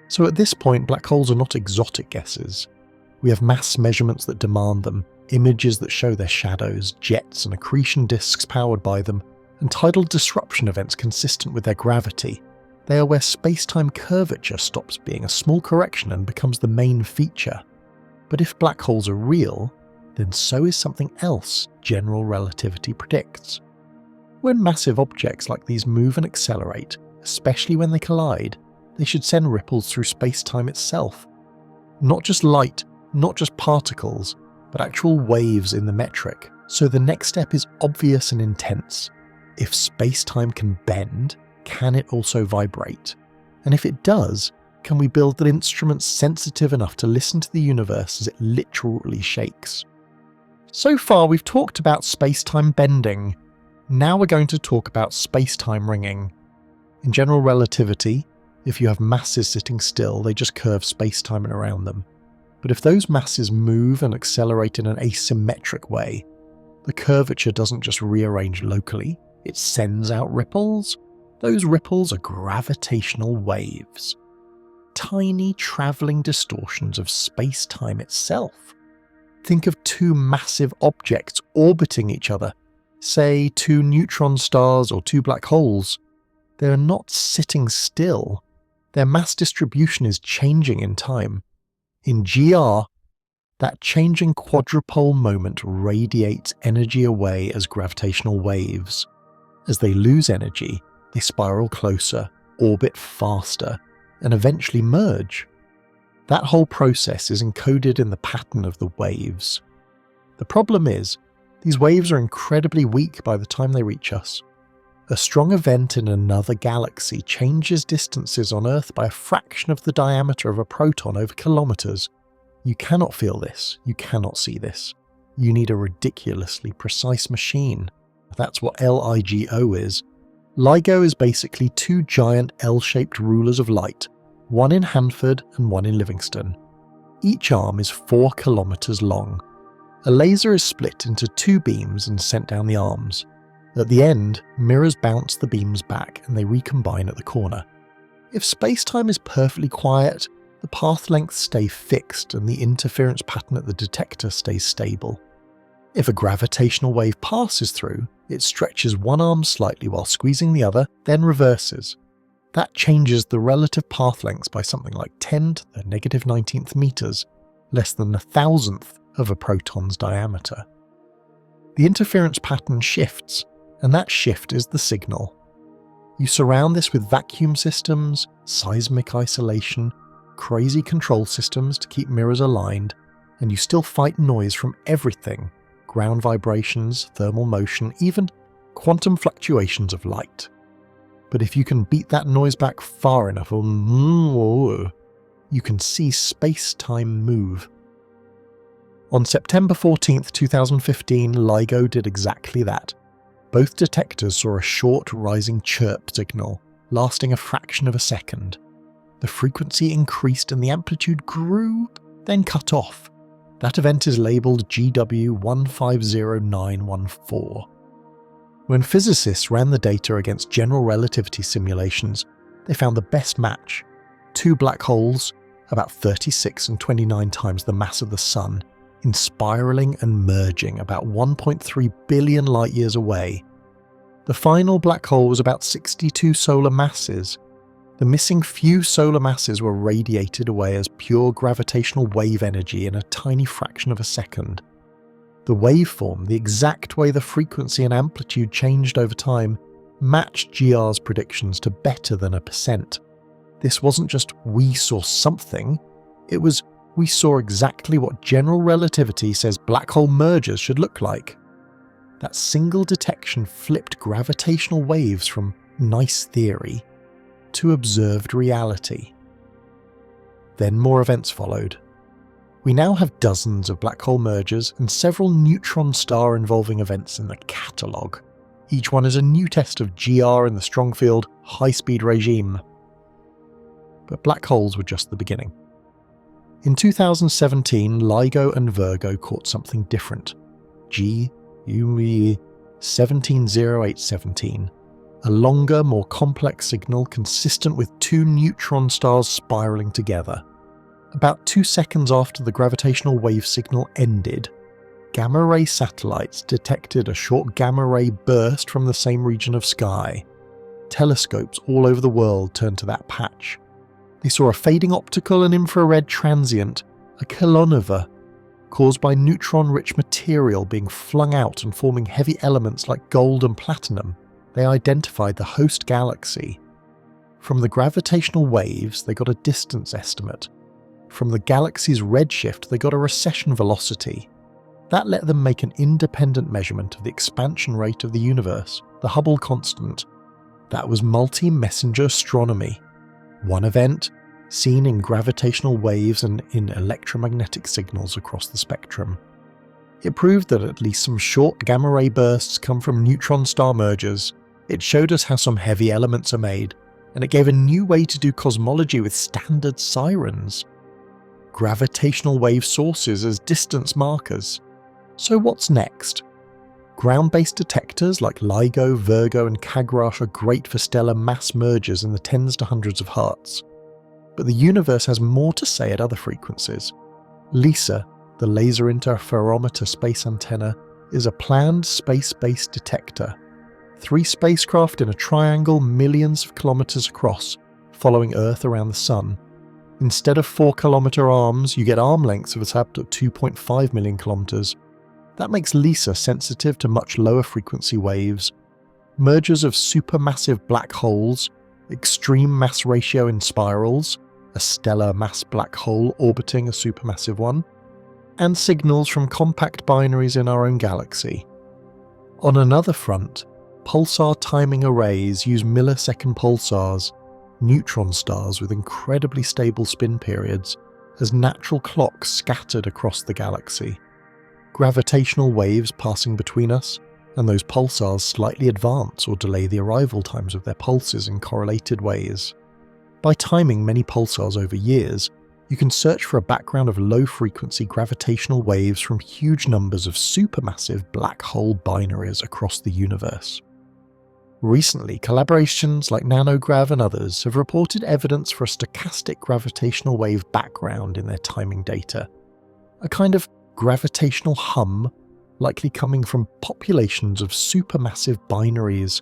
So at this point, black holes are not exotic guesses. We have mass measurements that demand them, images that show their shadows, jets and accretion disks powered by them, and tidal disruption events consistent with their gravity. They are where space-time curvature stops being a small correction and becomes the main feature. But if black holes are real, then so is something else general relativity predicts. When massive objects like these move and accelerate, especially when they collide, they should send ripples through space-time itself. Not just light, not just particles, but actual waves in the metric. So the next step is obvious and intense. If space-time can bend, can it also vibrate? And if it does, can we build an instrument sensitive enough to listen to the universe as it literally shakes? So far we've talked about space-time bending. Now we're going to talk about spacetime ringing. In general relativity, if you have masses sitting still, they just curve spacetime and around them. But if those masses move and accelerate in an asymmetric way, the curvature doesn't just rearrange locally, it sends out ripples. Those ripples are gravitational waves. Tiny travelling distortions of space-time itself. Think of two massive objects orbiting each other, say two neutron stars or two black holes. They're not sitting still. Their mass distribution is changing in time. In GR, that changing quadrupole moment radiates energy away as gravitational waves. As they lose energy, they spiral closer, orbit faster, and eventually merge. That whole process is encoded in the pattern of the waves. The problem is, these waves are incredibly weak by the time they reach us. A strong event in another galaxy changes distances on Earth by a fraction of the diameter of a proton over kilometers. You cannot feel this, you cannot see this. You need a ridiculously precise machine. That's what LIGO is. LIGO is basically two giant L-shaped rulers of light, one in Hanford and one in Livingston. Each arm is 4 kilometers long. A laser is split into two beams and sent down the arms. At the end, mirrors bounce the beams back and they recombine at the corner. If spacetime is perfectly quiet, the path lengths stay fixed and the interference pattern at the detector stays stable. If a gravitational wave passes through, it stretches one arm slightly while squeezing the other, then reverses. That changes the relative path lengths by something like 10 to the negative 19th meters, less than 1,000th of a proton's diameter. The interference pattern shifts, and that shift is the signal. You surround this with vacuum systems, seismic isolation, crazy control systems to keep mirrors aligned, and you still fight noise from everything: ground vibrations, thermal motion, even quantum fluctuations of light. But if you can beat that noise back far enough, you can see space-time move. On September 14th, 2015, LIGO did exactly that. Both detectors saw a short rising chirp signal, lasting a fraction of a second. The frequency increased and the amplitude grew, then cut off. That event is labelled GW150914. When physicists ran the data against general relativity simulations, they found the best match. Two black holes, about 36 and 29 times the mass of the Sun, in spiralling and merging about 1.3 billion light-years away. The final black hole was about 62 solar masses. The missing few solar masses were radiated away as pure gravitational wave energy in a tiny fraction of a second. The waveform, the exact way the frequency and amplitude changed over time, matched GR's predictions to better than 1%. This wasn't just we saw something, it was we saw exactly what general relativity says black hole mergers should look like. That single detection flipped gravitational waves from nice theory to observed reality. Then more events followed. We now have dozens of black hole mergers and several neutron star involving events in the catalogue. Each one is a new test of GR in the strong field, high-speed regime. But black holes were just the beginning. In 2017, LIGO and Virgo caught something different. GU170817, a longer, more complex signal consistent with two neutron stars spiraling together. About 2 seconds after the gravitational wave signal ended, gamma-ray satellites detected a short gamma-ray burst from the same region of sky. Telescopes all over the world turned to that patch. They saw a fading optical and infrared transient, a kilonova, caused by neutron-rich material being flung out and forming heavy elements like gold and platinum. They identified the host galaxy. From the gravitational waves, they got a distance estimate. From the galaxy's redshift, they got a recession velocity. That let them make an independent measurement of the expansion rate of the universe, the Hubble constant. That was multi-messenger astronomy. One event, seen in gravitational waves and in electromagnetic signals across the spectrum. It proved that at least some short gamma-ray bursts come from neutron star mergers. It showed us how some heavy elements are made, and it gave a new way to do cosmology with standard sirens. Gravitational wave sources as distance markers. So what's next? Ground-based detectors like LIGO, Virgo and Cagrach are great for stellar mass mergers in the tens to hundreds of hertz. But the universe has more to say at other frequencies. LISA, the Laser Interferometer Space Antenna, is a planned space-based detector. 3 spacecraft in a triangle millions of kilometers across, following Earth around the Sun. Instead of 4-kilometer arms, you get arm lengths of up to 2.5 million kilometers. That makes LISA sensitive to much lower frequency waves. Mergers of supermassive black holes, extreme mass ratio in spirals, a stellar mass black hole orbiting a supermassive one, and signals from compact binaries in our own galaxy. On another front, pulsar timing arrays use millisecond pulsars, neutron stars with incredibly stable spin periods, as natural clocks scattered across the galaxy. Gravitational waves passing between us, and those pulsars slightly advance or delay the arrival times of their pulses in correlated ways. By timing many pulsars over years, you can search for a background of low-frequency gravitational waves from huge numbers of supermassive black hole binaries across the universe. Recently, collaborations like Nanograv and others have reported evidence for a stochastic gravitational wave background in their timing data, a kind of gravitational hum likely coming from populations of supermassive binaries.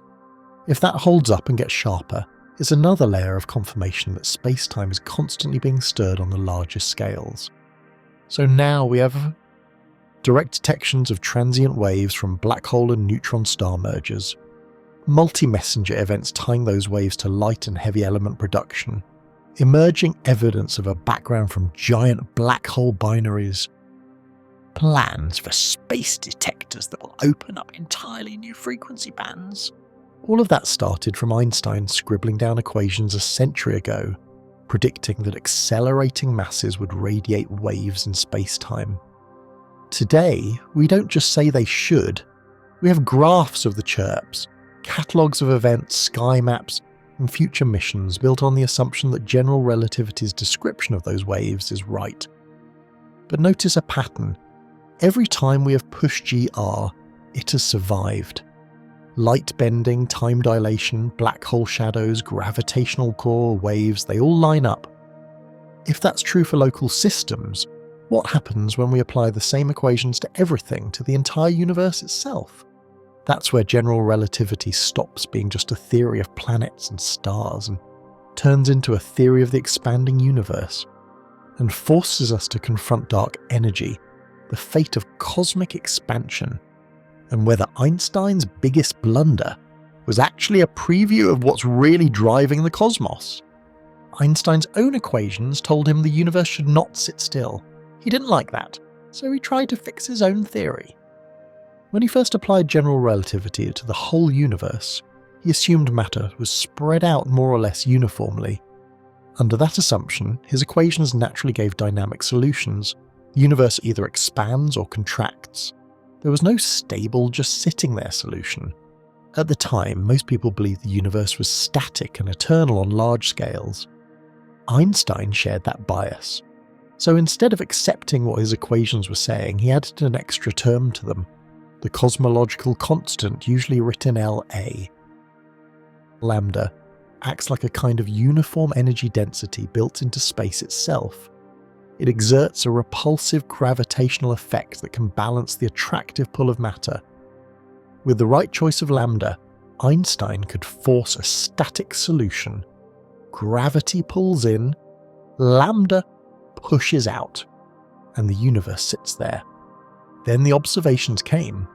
If that holds up and gets sharper, it's another layer of confirmation that space-time is constantly being stirred on the largest scales. So now we have direct detections of transient waves from black hole and neutron star mergers, multi-messenger events tying those waves to light and heavy element production, emerging evidence of a background from giant black hole binaries, plans for space detectors that will open up entirely new frequency bands. All of that started from Einstein scribbling down equations a century ago, predicting that accelerating masses would radiate waves in space-time. Today, we don't just say they should, we have graphs of the chirps, catalogues of events, sky maps, and future missions built on the assumption that general relativity's description of those waves is right. But notice a pattern. Every time we have pushed GR, it has survived. Light bending, time dilation, black hole shadows, gravitational core, waves, they all line up. If that's true for local systems, what happens when we apply the same equations to everything, to the entire universe itself? That's where general relativity stops being just a theory of planets and stars and turns into a theory of the expanding universe, and forces us to confront dark energy, the fate of cosmic expansion, and whether Einstein's biggest blunder was actually a preview of what's really driving the cosmos. Einstein's own equations told him the universe should not sit still. He didn't like that, so he tried to fix his own theory. When he first applied general relativity to the whole universe, he assumed matter was spread out more or less uniformly. Under that assumption, his equations naturally gave dynamic solutions. The universe either expands or contracts. There was no stable, just sitting there solution. At the time, most people believed the universe was static and eternal on large scales. Einstein shared that bias. So instead of accepting what his equations were saying, he added an extra term to them, the cosmological constant, usually written LA. Lambda acts like a kind of uniform energy density built into space itself. It exerts a repulsive gravitational effect that can balance the attractive pull of matter. With the right choice of lambda, Einstein could force a static solution. Gravity pulls in, lambda pushes out, and the universe sits there. Then the observations came.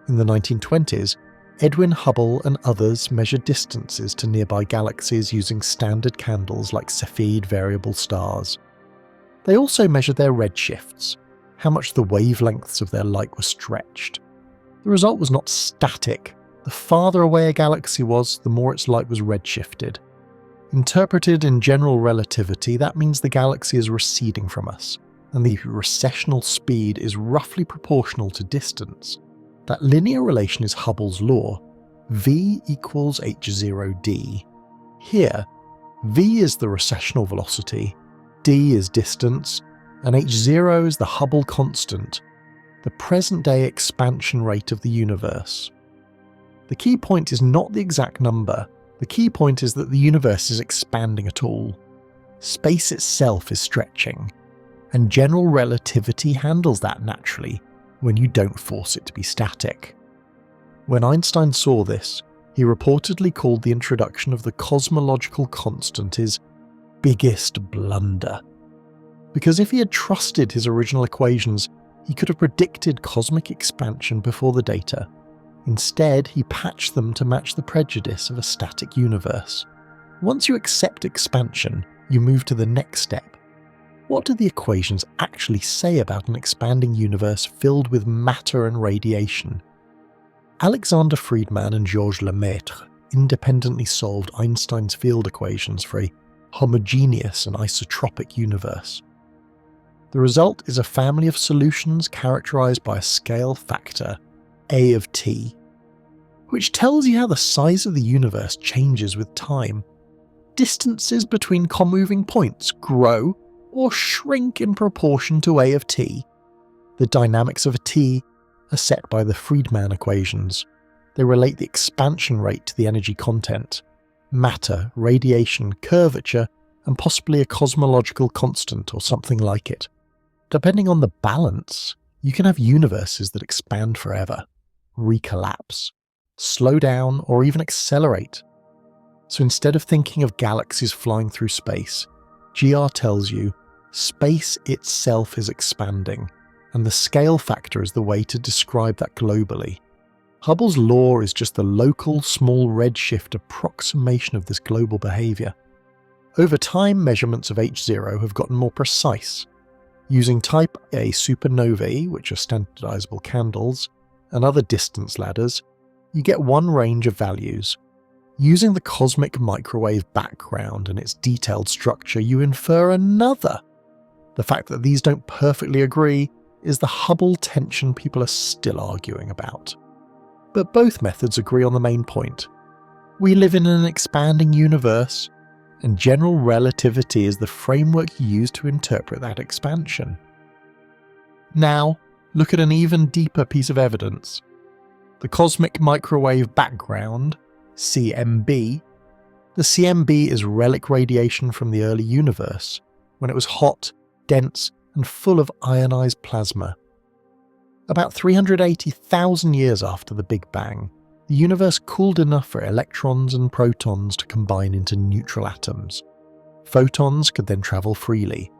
In the 1920s, Edwin Hubble and others measured distances to nearby galaxies using standard candles like Cepheid variable stars. They also measured their redshifts, how much the wavelengths of their light were stretched. The result was not static. The farther away a galaxy was, the more its light was redshifted. Interpreted in general relativity, that means the galaxy is receding from us, and the recessional speed is roughly proportional to distance. That linear relation is Hubble's law, v equals h0d. Here, v is the recessional velocity, d is distance, and h0 is the Hubble constant, the present-day expansion rate of the universe. The key point is not the exact number, the key point is that the universe is expanding at all. Space itself is stretching, and general relativity handles that naturally when you don't force it to be static. When Einstein saw this, he reportedly called the introduction of the cosmological constant his biggest blunder. Because if he had trusted his original equations, he could have predicted cosmic expansion before the data. Instead, he patched them to match the prejudice of a static universe. Once you accept expansion, you move to the next step. What do the equations actually say about an expanding universe filled with matter and radiation? Alexander Friedmann and Georges Lemaitre independently solved Einstein's field equations for a homogeneous and isotropic universe. The result is a family of solutions characterized by a scale factor, A of t, which tells you how the size of the universe changes with time. Distances between comoving points grow or shrink in proportion to A of t. The dynamics of a t are set by the Friedmann equations. They relate the expansion rate to the energy content, matter, radiation, curvature, and possibly a cosmological constant or something like it. Depending on the balance, you can have universes that expand forever, recollapse, slow down, or even accelerate. So instead of thinking of galaxies flying through space, GR tells you space itself is expanding, and the scale factor is the way to describe that globally. Hubble's law is just the local small redshift approximation of this global behaviour. Over time, measurements of H0 have gotten more precise. Using type A supernovae, which are standardizable candles, and other distance ladders, you get one range of values. Using the cosmic microwave background and its detailed structure, you infer another. The fact that these don't perfectly agree is the Hubble tension people are still arguing about. But both methods agree on the main point. We live in an expanding universe, and general relativity is the framework used to interpret that expansion. Now, look at an even deeper piece of evidence. The cosmic microwave background, CMB. The CMB is relic radiation from the early universe, when it was hot, dense, and full of ionized plasma. About 380,000 years after the Big Bang, the universe cooled enough for electrons and protons to combine into neutral atoms. Photons could then travel freely.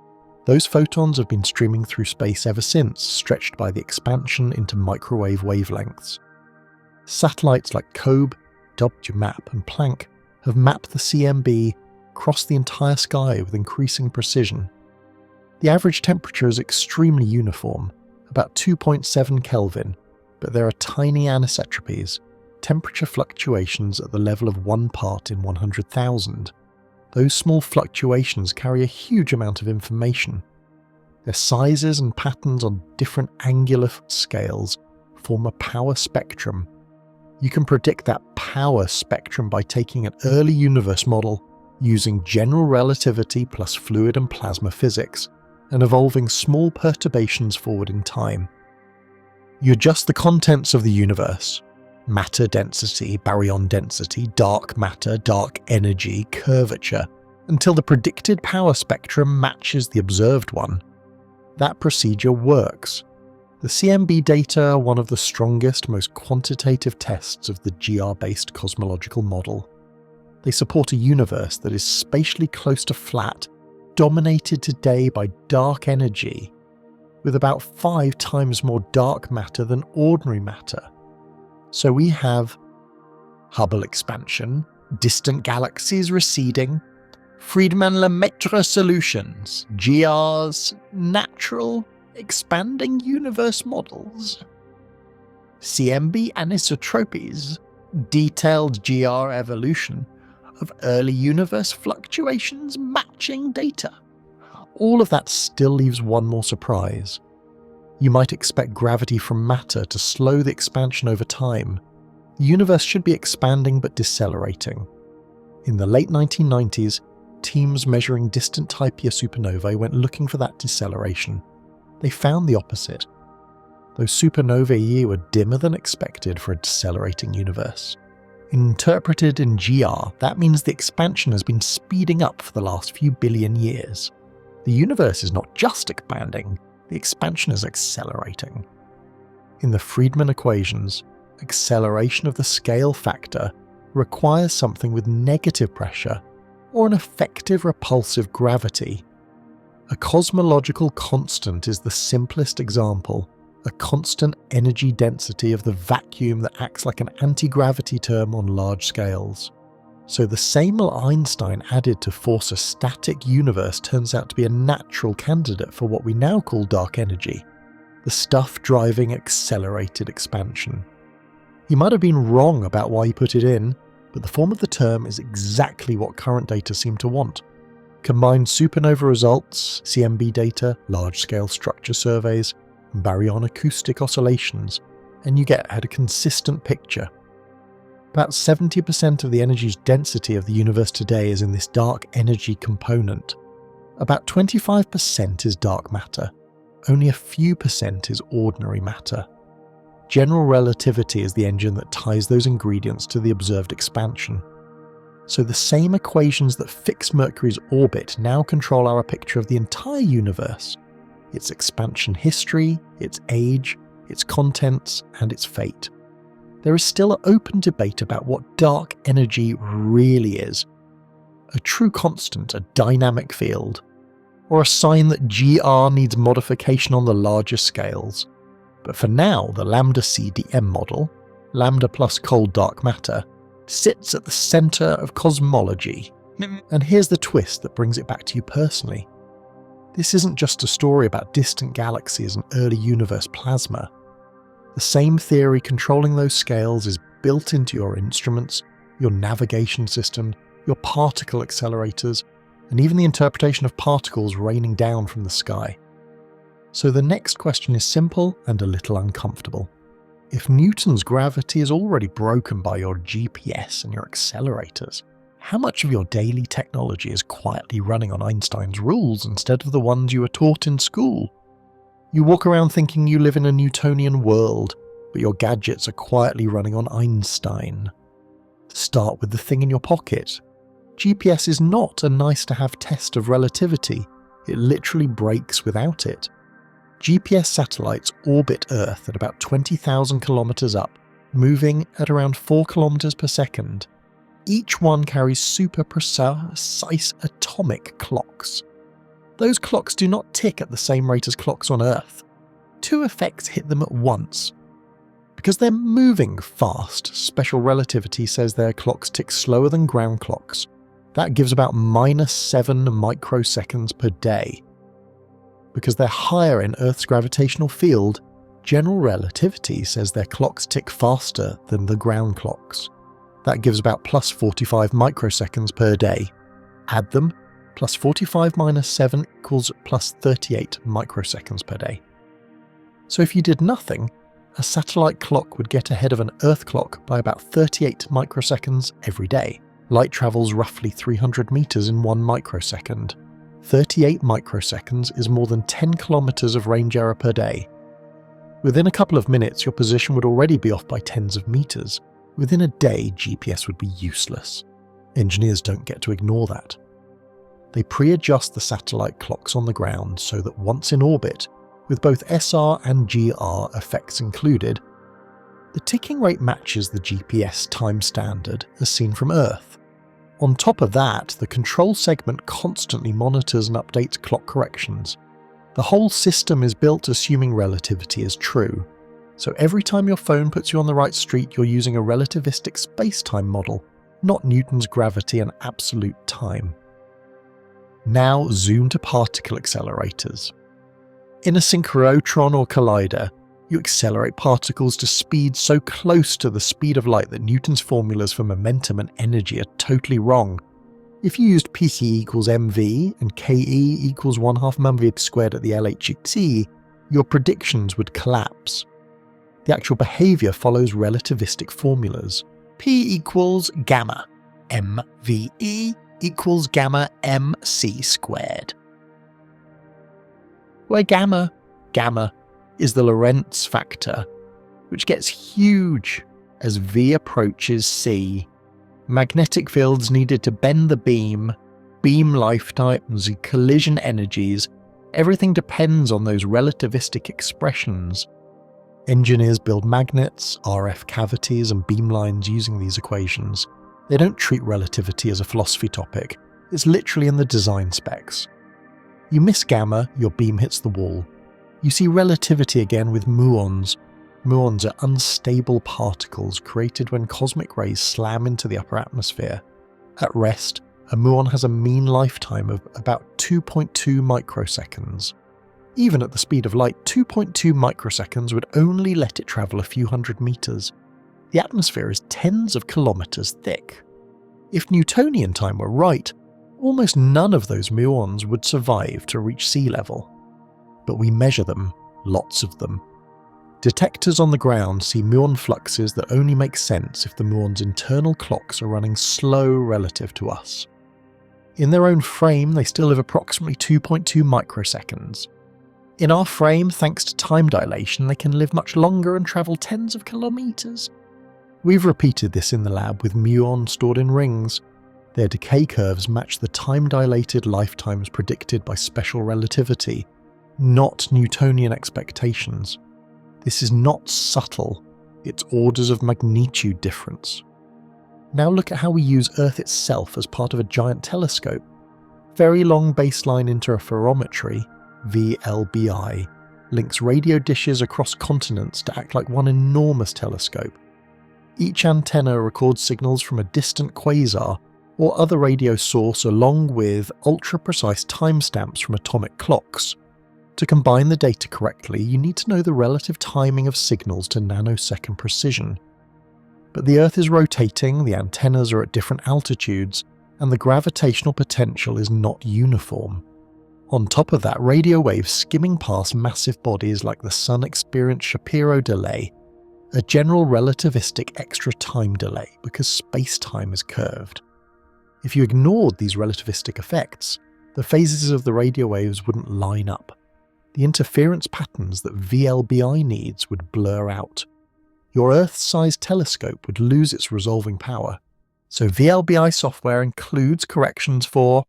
Those photons have been streaming through space ever since, stretched by the expansion into microwave wavelengths. Satellites like COBE, WMAP, and Planck have mapped the CMB across the entire sky with increasing precision. The average temperature is extremely uniform, about 2.7 Kelvin, but there are tiny anisotropies, temperature fluctuations at the level of 1 part in 100,000. Those small fluctuations carry a huge amount of information. Their sizes and patterns on different angular scales form a power spectrum. You can predict that power spectrum by taking an early universe model, using general relativity plus fluid and plasma physics, and evolving small perturbations forward in time. You adjust the contents of the universe, matter density, baryon density, dark matter, dark energy, curvature, until the predicted power spectrum matches the observed one. That procedure works. The CMB data are one of the strongest, most quantitative tests of the GR-based cosmological model. They support a universe that is spatially close to flat, dominated today by dark energy, with about 5 times more dark matter than ordinary matter. So we have Hubble expansion, distant galaxies receding, Friedmann-Lemaitre solutions, GR's natural expanding universe models, CMB anisotropies, detailed GR evolution of early universe fluctuations matching data. all of that still leaves one more surprise. You might expect gravity from matter to slow the expansion over time. The universe should be expanding but decelerating. In the late 1990s, teams measuring distant type Ia supernovae went looking for that deceleration. They found the opposite. Those supernovae were dimmer than expected for a decelerating universe. Interpreted in GR, that means the expansion has been speeding up for the last few billion years. The universe is not just expanding, the expansion is accelerating. In the Friedmann equations, acceleration of the scale factor requires something with negative pressure or an effective repulsive gravity. A cosmological constant is the simplest example, a constant energy density of the vacuum that acts like an anti-gravity term on large scales. So the same Einstein added to force a static universe turns out to be a natural candidate for what we now call dark energy, the stuff driving accelerated expansion. He might have been wrong about why he put it in, but the form of the term is exactly what current data seem to want. Combine supernova results, CMB data, large-scale structure surveys, and baryon acoustic oscillations, and you get a consistent picture. About 70% of the energy density of the universe today is in this dark energy component. About 25% is dark matter. Only a few percent is ordinary matter. General relativity is the engine that ties those ingredients to the observed expansion. So the same equations that fix Mercury's orbit now control our picture of the entire universe, its expansion history, its age, its contents, and its fate. There is still an open debate about what dark energy really is. A true constant, a dynamic field, or a sign that GR needs modification on the larger scales. But for now, the lambda CDM model, lambda plus cold dark matter, sits at the centre of cosmology. And here's the twist that brings it back to you personally. This isn't just a story about distant galaxies and early universe plasma. The same theory controlling those scales is built into your instruments, your navigation system, your particle accelerators, and even the interpretation of particles raining down from the sky. So the next question is simple and a little uncomfortable. If Newton's gravity is already broken by your GPS and your accelerators, how much of your daily technology is quietly running on Einstein's rules instead of the ones you were taught in school? You walk around thinking you live in a Newtonian world, but your gadgets are quietly running on Einstein. Start with the thing in your pocket. GPS is not a nice-to-have test of relativity. It literally breaks without it. GPS satellites orbit Earth at about 20,000 kilometers up, moving at around 4 kilometers per second. Each one carries super precise atomic clocks. Those clocks do not tick at the same rate as clocks on Earth. Two effects hit them at once. Because they're moving fast, special relativity says their clocks tick slower than ground clocks. That gives about -7 microseconds per day. Because they're higher in Earth's gravitational field, general relativity says their clocks tick faster than the ground clocks. That gives about +45 microseconds per day. Add them, +45 minus 7 equals +38 microseconds per day. So if you did nothing, a satellite clock would get ahead of an Earth clock by about 38 microseconds every day. Light travels roughly 300 meters in 1 microsecond. 38 microseconds is more than 10 kilometers of range error per day. Within a couple of minutes, your position would already be off by tens of meters. Within a day, GPS would be useless. Engineers don't get to ignore that. They pre-adjust the satellite clocks on the ground so that once in orbit, with both SR and GR effects included, the ticking rate matches the GPS time standard as seen from Earth. On top of that, the control segment constantly monitors and updates clock corrections. The whole system is built assuming relativity is true. So every time your phone puts you on the right street, you're using a relativistic spacetime model, not Newton's gravity and absolute time. Now zoom to particle accelerators. In a synchrotron or collider, you accelerate particles to speeds so close to the speed of light that Newton's formulas for momentum and energy are totally wrong. If you used PC equals mv and ke equals 1/2 mv squared at the LHC, your predictions would collapse. The actual behaviour follows relativistic formulas. P equals gamma, mve equals gamma mc squared. Where gamma is the Lorentz factor, which gets huge as V approaches C. Magnetic fields needed to bend the beam lifetimes, collision energies, everything depends on those relativistic expressions. Engineers build magnets, RF cavities, and beamlines using these equations. They don't treat relativity as a philosophy topic, it's literally in the design specs. You miss gamma, your beam hits the wall. You see relativity again with muons. Muons are unstable particles created when cosmic rays slam into the upper atmosphere. At rest, a muon has a mean lifetime of about 2.2 microseconds. Even at the speed of light, 2.2 microseconds would only let it travel a few hundred meters. The atmosphere is tens of kilometers thick. If Newtonian time were right, almost none of those muons would survive to reach sea level. But we measure them, lots of them. Detectors on the ground see muon fluxes that only make sense if the muon's internal clocks are running slow relative to us. In their own frame, they still live approximately 2.2 microseconds. In our frame, thanks to time dilation, they can live much longer and travel tens of kilometers. We've repeated this in the lab with muons stored in rings. Their decay curves match the time-dilated lifetimes predicted by special relativity, not Newtonian expectations. This is not subtle, it's orders of magnitude difference. Now look at how we use Earth itself as part of a giant telescope. Very long baseline interferometry, VLBI, links radio dishes across continents to act like one enormous telescope. Each antenna records signals from a distant quasar or other radio source along with ultra-precise timestamps from atomic clocks. To combine the data correctly, you need to know the relative timing of signals to nanosecond precision. But the Earth is rotating, the antennas are at different altitudes, and the gravitational potential is not uniform. On top of that, radio waves skimming past massive bodies like the Sun experience Shapiro delay, a general relativistic extra time delay because space-time is curved. If you ignored these relativistic effects, the phases of the radio waves wouldn't line up. The interference patterns that VLBI needs would blur out. Your Earth-sized telescope would lose its resolving power. So VLBI software includes corrections for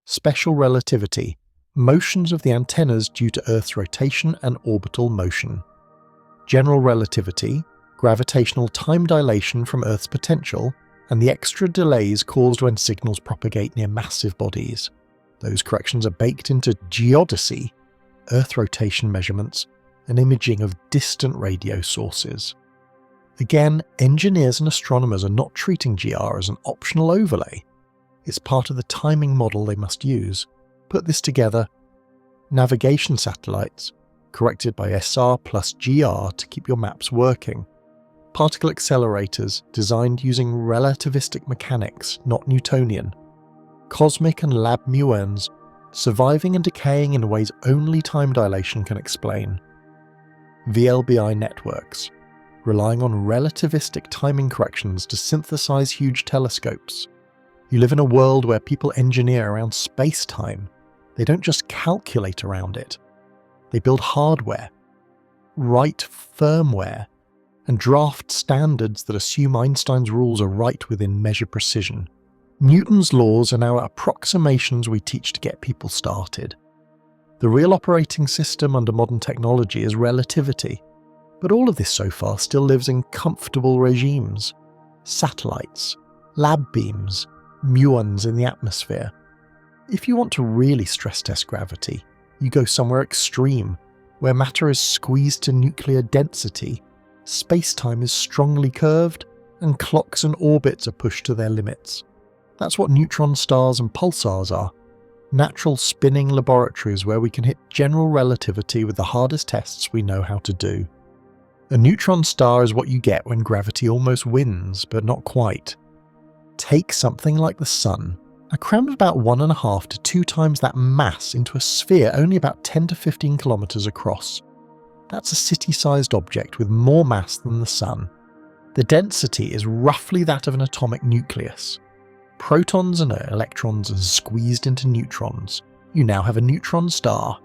special relativity, motions of the antennas due to Earth's rotation and orbital motion, general relativity, gravitational time dilation from Earth's potential, and the extra delays caused when signals propagate near massive bodies. Those corrections are baked into geodesy, Earth rotation measurements, and imaging of distant radio sources. Again, engineers and astronomers are not treating GR as an optional overlay. It's part of the timing model they must use. Put this together: navigation satellites, corrected by SR plus GR to keep your maps working. Particle accelerators, designed using relativistic mechanics, not Newtonian. Cosmic and lab muons, surviving and decaying in ways only time dilation can explain. VLBI networks, relying on relativistic timing corrections to synthesize huge telescopes. You live in a world where people engineer around space-time. They don't just calculate around it. They build hardware, write firmware, and draft standards that assume Einstein's rules are right within measure precision. Newton's laws are now approximations we teach to get people started. The real operating system under modern technology is relativity, but all of this so far still lives in comfortable regimes. Satellites, lab beams, muons in the atmosphere. If you want to really stress test gravity, you go somewhere extreme, where matter is squeezed to nuclear density, space-time is strongly curved, and clocks and orbits are pushed to their limits. That's what neutron stars and pulsars are. Natural spinning laboratories where we can hit general relativity with the hardest tests we know how to do. A neutron star is what you get when gravity almost wins, but not quite. Take something like the Sun. I crammed about 1.5 to 2 times that mass into a sphere only about 10 to 15 kilometers across. That's a city-sized object with more mass than the Sun. The density is roughly that of an atomic nucleus. Protons and electrons are squeezed into neutrons. You now have a neutron star.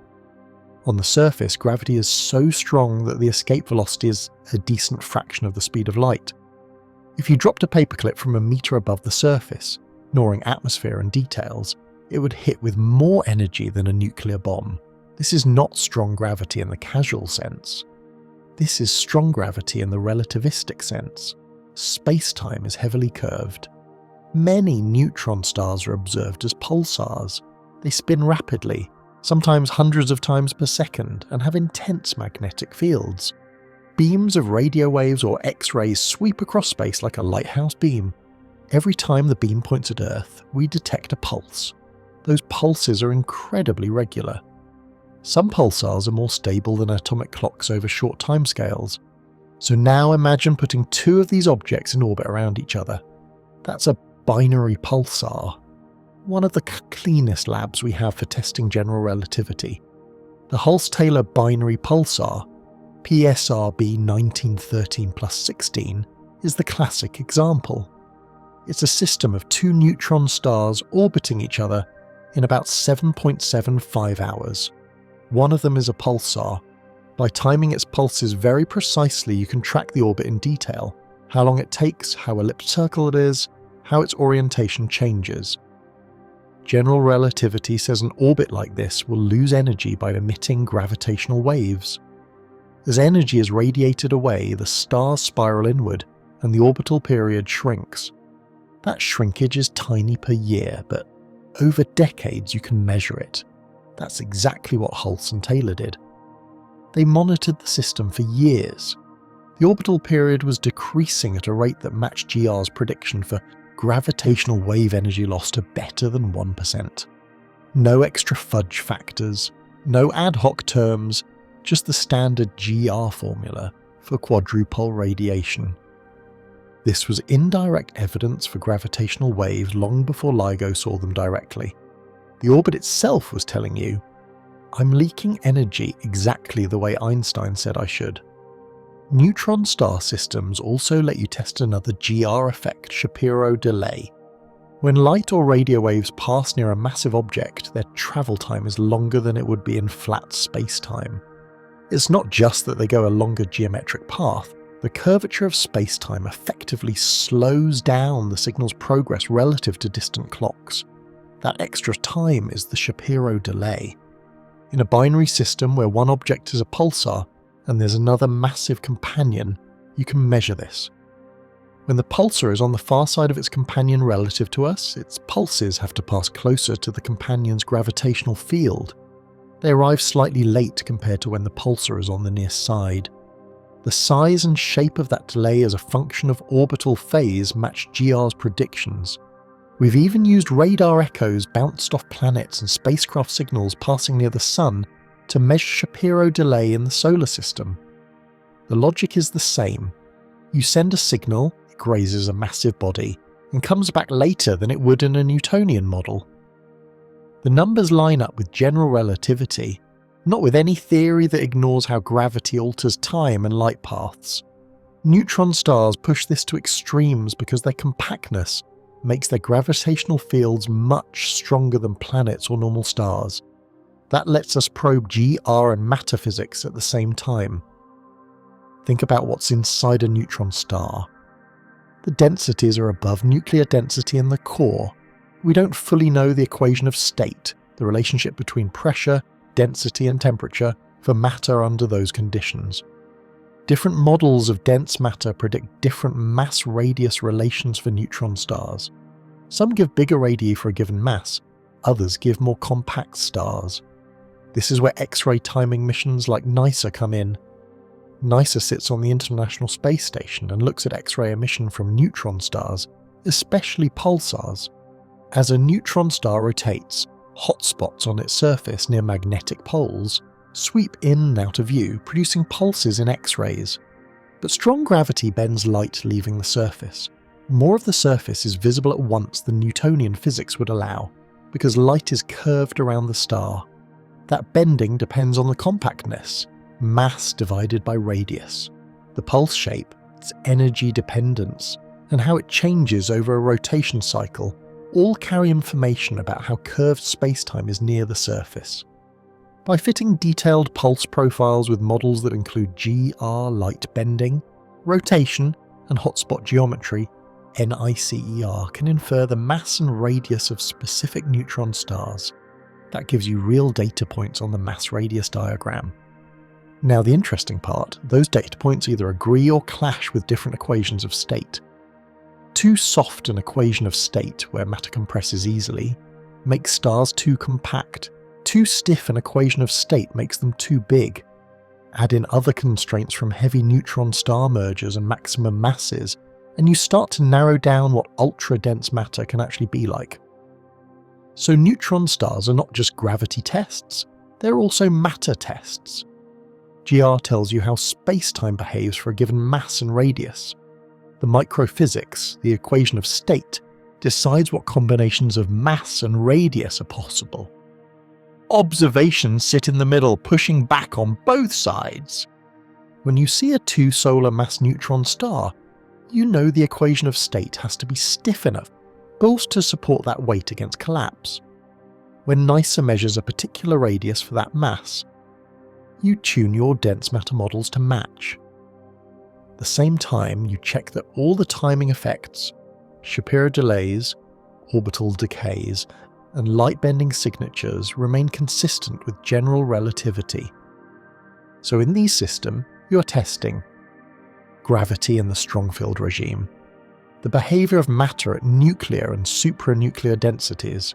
On the surface, gravity is so strong that the escape velocity is a decent fraction of the speed of light. If you dropped a paperclip from a meter above the surface, ignoring atmosphere and details, it would hit with more energy than a nuclear bomb. This is not strong gravity in the casual sense. This is strong gravity in the relativistic sense. Space-time is heavily curved. Many neutron stars are observed as pulsars. They spin rapidly, sometimes hundreds of times per second, and have intense magnetic fields. Beams of radio waves or X-rays sweep across space like a lighthouse beam. Every time the beam points at Earth, we detect a pulse. Those pulses are incredibly regular. Some pulsars are more stable than atomic clocks over short timescales. So now imagine putting 2 of these objects in orbit around each other. That's a binary pulsar. One of the cleanest labs we have for testing general relativity. The Hulse-Taylor binary pulsar, PSRB 1913+16, is the classic example. It's a system of 2 neutron stars orbiting each other in about 7.75 hours. One of them is a pulsar. By timing its pulses very precisely, you can track the orbit in detail, how long it takes, how elliptical it is, how its orientation changes. General relativity says an orbit like this will lose energy by emitting gravitational waves. As energy is radiated away, the stars spiral inward and the orbital period shrinks. That shrinkage is tiny per year, but over decades you can measure it. That's exactly what Hulse and Taylor did. They monitored the system for years. The orbital period was decreasing at a rate that matched GR's prediction for gravitational wave energy loss to better than 1%. No extra fudge factors, no ad hoc terms, just the standard GR formula for quadrupole radiation. This was indirect evidence for gravitational waves long before LIGO saw them directly. The orbit itself was telling you, I'm leaking energy exactly the way Einstein said I should. Neutron star systems also let you test another GR effect, Shapiro delay. When light or radio waves pass near a massive object, their travel time is longer than it would be in flat space-time. It's not just that they go a longer geometric path, the curvature of space-time effectively slows down the signal's progress relative to distant clocks. That extra time is the Shapiro delay. In a binary system where one object is a pulsar and there's another massive companion, you can measure this. When the pulsar is on the far side of its companion relative to us, its pulses have to pass closer to the companion's gravitational field. They arrive slightly late compared to when the pulsar is on the near side. The size and shape of that delay as a function of orbital phase match GR's predictions. We've even used radar echoes bounced off planets and spacecraft signals passing near the Sun to measure Shapiro delay in the solar system. The logic is the same. You send a signal, it grazes a massive body, and comes back later than it would in a Newtonian model. The numbers line up with general relativity, not with any theory that ignores how gravity alters time and light paths. Neutron stars push this to extremes because their compactness makes their gravitational fields much stronger than planets or normal stars. That lets us probe GR and matter physics at the same time. Think about what's inside a neutron star. The densities are above nuclear density in the core. We don't fully know the equation of state, the relationship between pressure, density and temperature, for matter under those conditions. Different models of dense matter predict different mass-radius relations for neutron stars. Some give bigger radii for a given mass, others give more compact stars. This is where X-ray timing missions like NICA come in. NICA sits on the International Space Station and looks at X-ray emission from neutron stars, especially pulsars. As a neutron star rotates, hotspots on its surface near magnetic poles sweep in and out of view, producing pulses in X-rays. But strong gravity bends light leaving the surface. More of the surface is visible at once than Newtonian physics would allow, because light is curved around the star. That bending depends on the compactness, mass divided by radius, the pulse shape, its energy dependence, and how it changes over a rotation cycle, all carry information about how curved spacetime is near the surface. By fitting detailed pulse profiles with models that include GR light bending, rotation, and hotspot geometry, NICER can infer the mass and radius of specific neutron stars. That gives you real data points on the mass-radius diagram. Now the interesting part, those data points either agree or clash with different equations of state. Too soft an equation of state, where matter compresses easily, makes stars too compact. Too stiff an equation of state makes them too big. Add in other constraints from heavy neutron star mergers and maximum masses, and you start to narrow down what ultra-dense matter can actually be like. So neutron stars are not just gravity tests, they're also matter tests. GR tells you how spacetime behaves for a given mass and radius. The microphysics, the equation of state, decides what combinations of mass and radius are possible. Observations sit in the middle, pushing back on both sides. When you see a 2 solar mass neutron star, you know the equation of state has to be stiff enough both to support that weight against collapse. When NICER measures a particular radius for that mass, you tune your dense matter models to match. At the same time, you check that all the timing effects, Shapiro delays, orbital decays, and light-bending signatures remain consistent with general relativity. So in these systems, you're testing gravity in the strong field regime, the behaviour of matter at nuclear and supranuclear densities,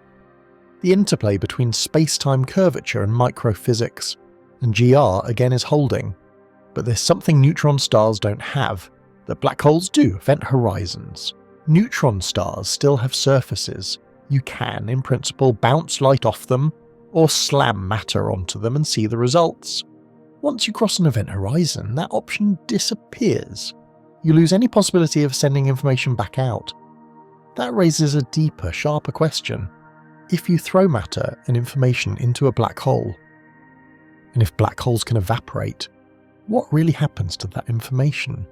the interplay between space-time curvature and microphysics, and GR again is holding. But there's something neutron stars don't have, that black holes do, event horizons. Neutron stars still have surfaces. You can, in principle, bounce light off them, or slam matter onto them and see the results. Once you cross an event horizon, that option disappears. You lose any possibility of sending information back out. That raises a deeper, sharper question. If you throw matter and information into a black hole, and if black holes can evaporate, what really happens to that information?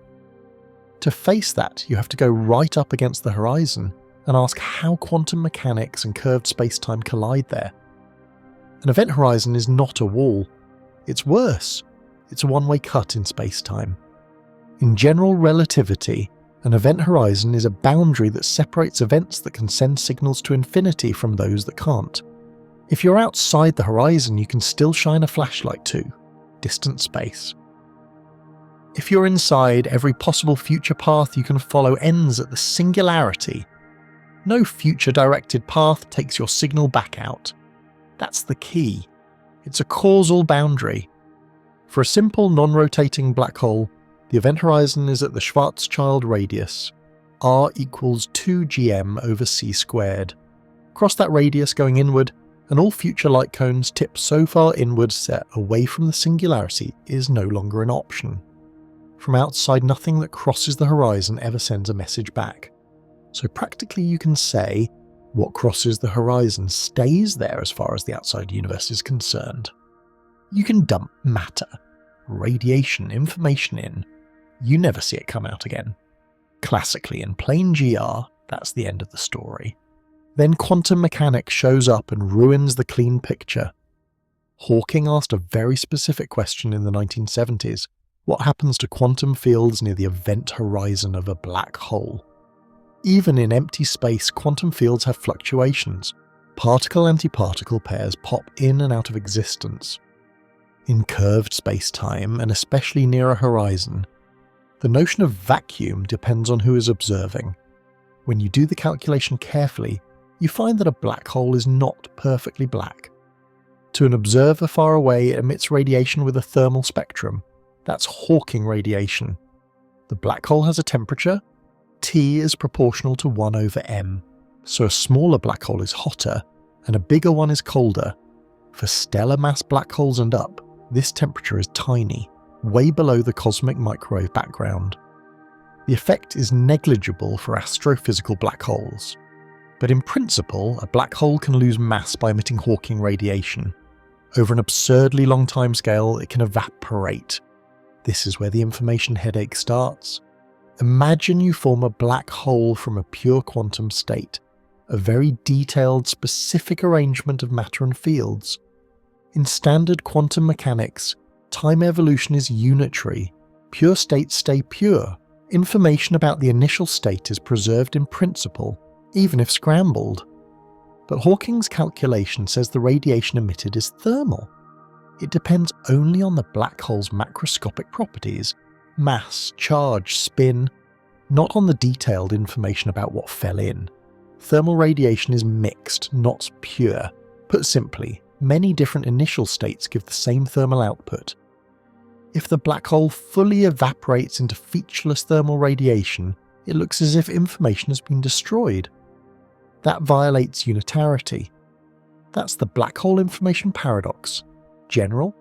To face that, you have to go right up against the horizon and ask how quantum mechanics and curved spacetime collide there. An event horizon is not a wall. It's worse. It's a one-way cut in spacetime. In general relativity, an event horizon is a boundary that separates events that can send signals to infinity from those that can't. If you're outside the horizon, you can still shine a flashlight to distant space. If you're inside, every possible future path you can follow ends at the singularity. No future-directed path takes your signal back out. That's the key. It's a causal boundary. For a simple non-rotating black hole, the event horizon is at the Schwarzschild radius, r equals 2gm over c squared. Cross that radius going inward, and all future light cones tip so far inward set away from the singularity is no longer an option. From outside, nothing that crosses the horizon ever sends a message back. So practically you can say, what crosses the horizon stays there as far as the outside universe is concerned. You can dump matter, radiation, information in. You never see it come out again. Classically, in plain GR, that's the end of the story. Then quantum mechanics shows up and ruins the clean picture. Hawking asked a very specific question in the 1970s. What happens to quantum fields near the event horizon of a black hole? Even in empty space, quantum fields have fluctuations. Particle-antiparticle pairs pop in and out of existence. In curved space-time, and especially near a horizon, the notion of vacuum depends on who is observing. When you do the calculation carefully, you find that a black hole is not perfectly black. To an observer far away, it emits radiation with a thermal spectrum. That's Hawking radiation. The black hole has a temperature. T is proportional to 1 over m. So a smaller black hole is hotter, and a bigger one is colder. For stellar mass black holes and up, this temperature is tiny, way below the cosmic microwave background. The effect is negligible for astrophysical black holes. But in principle, a black hole can lose mass by emitting Hawking radiation. Over an absurdly long timescale, it can evaporate. This is where the information headache starts. Imagine you form a black hole from a pure quantum state, a very detailed, specific arrangement of matter and fields. In standard quantum mechanics, time evolution is unitary. Pure states stay pure. Information about the initial state is preserved in principle, even if scrambled. But Hawking's calculation says the radiation emitted is thermal. It depends only on the black hole's macroscopic properties, mass, charge, spin, not on the detailed information about what fell in. Thermal radiation is mixed, not pure. Put simply, many different initial states give the same thermal output. If the black hole fully evaporates into featureless thermal radiation, it looks as if information has been destroyed. That violates unitarity. That's the black hole information paradox. General?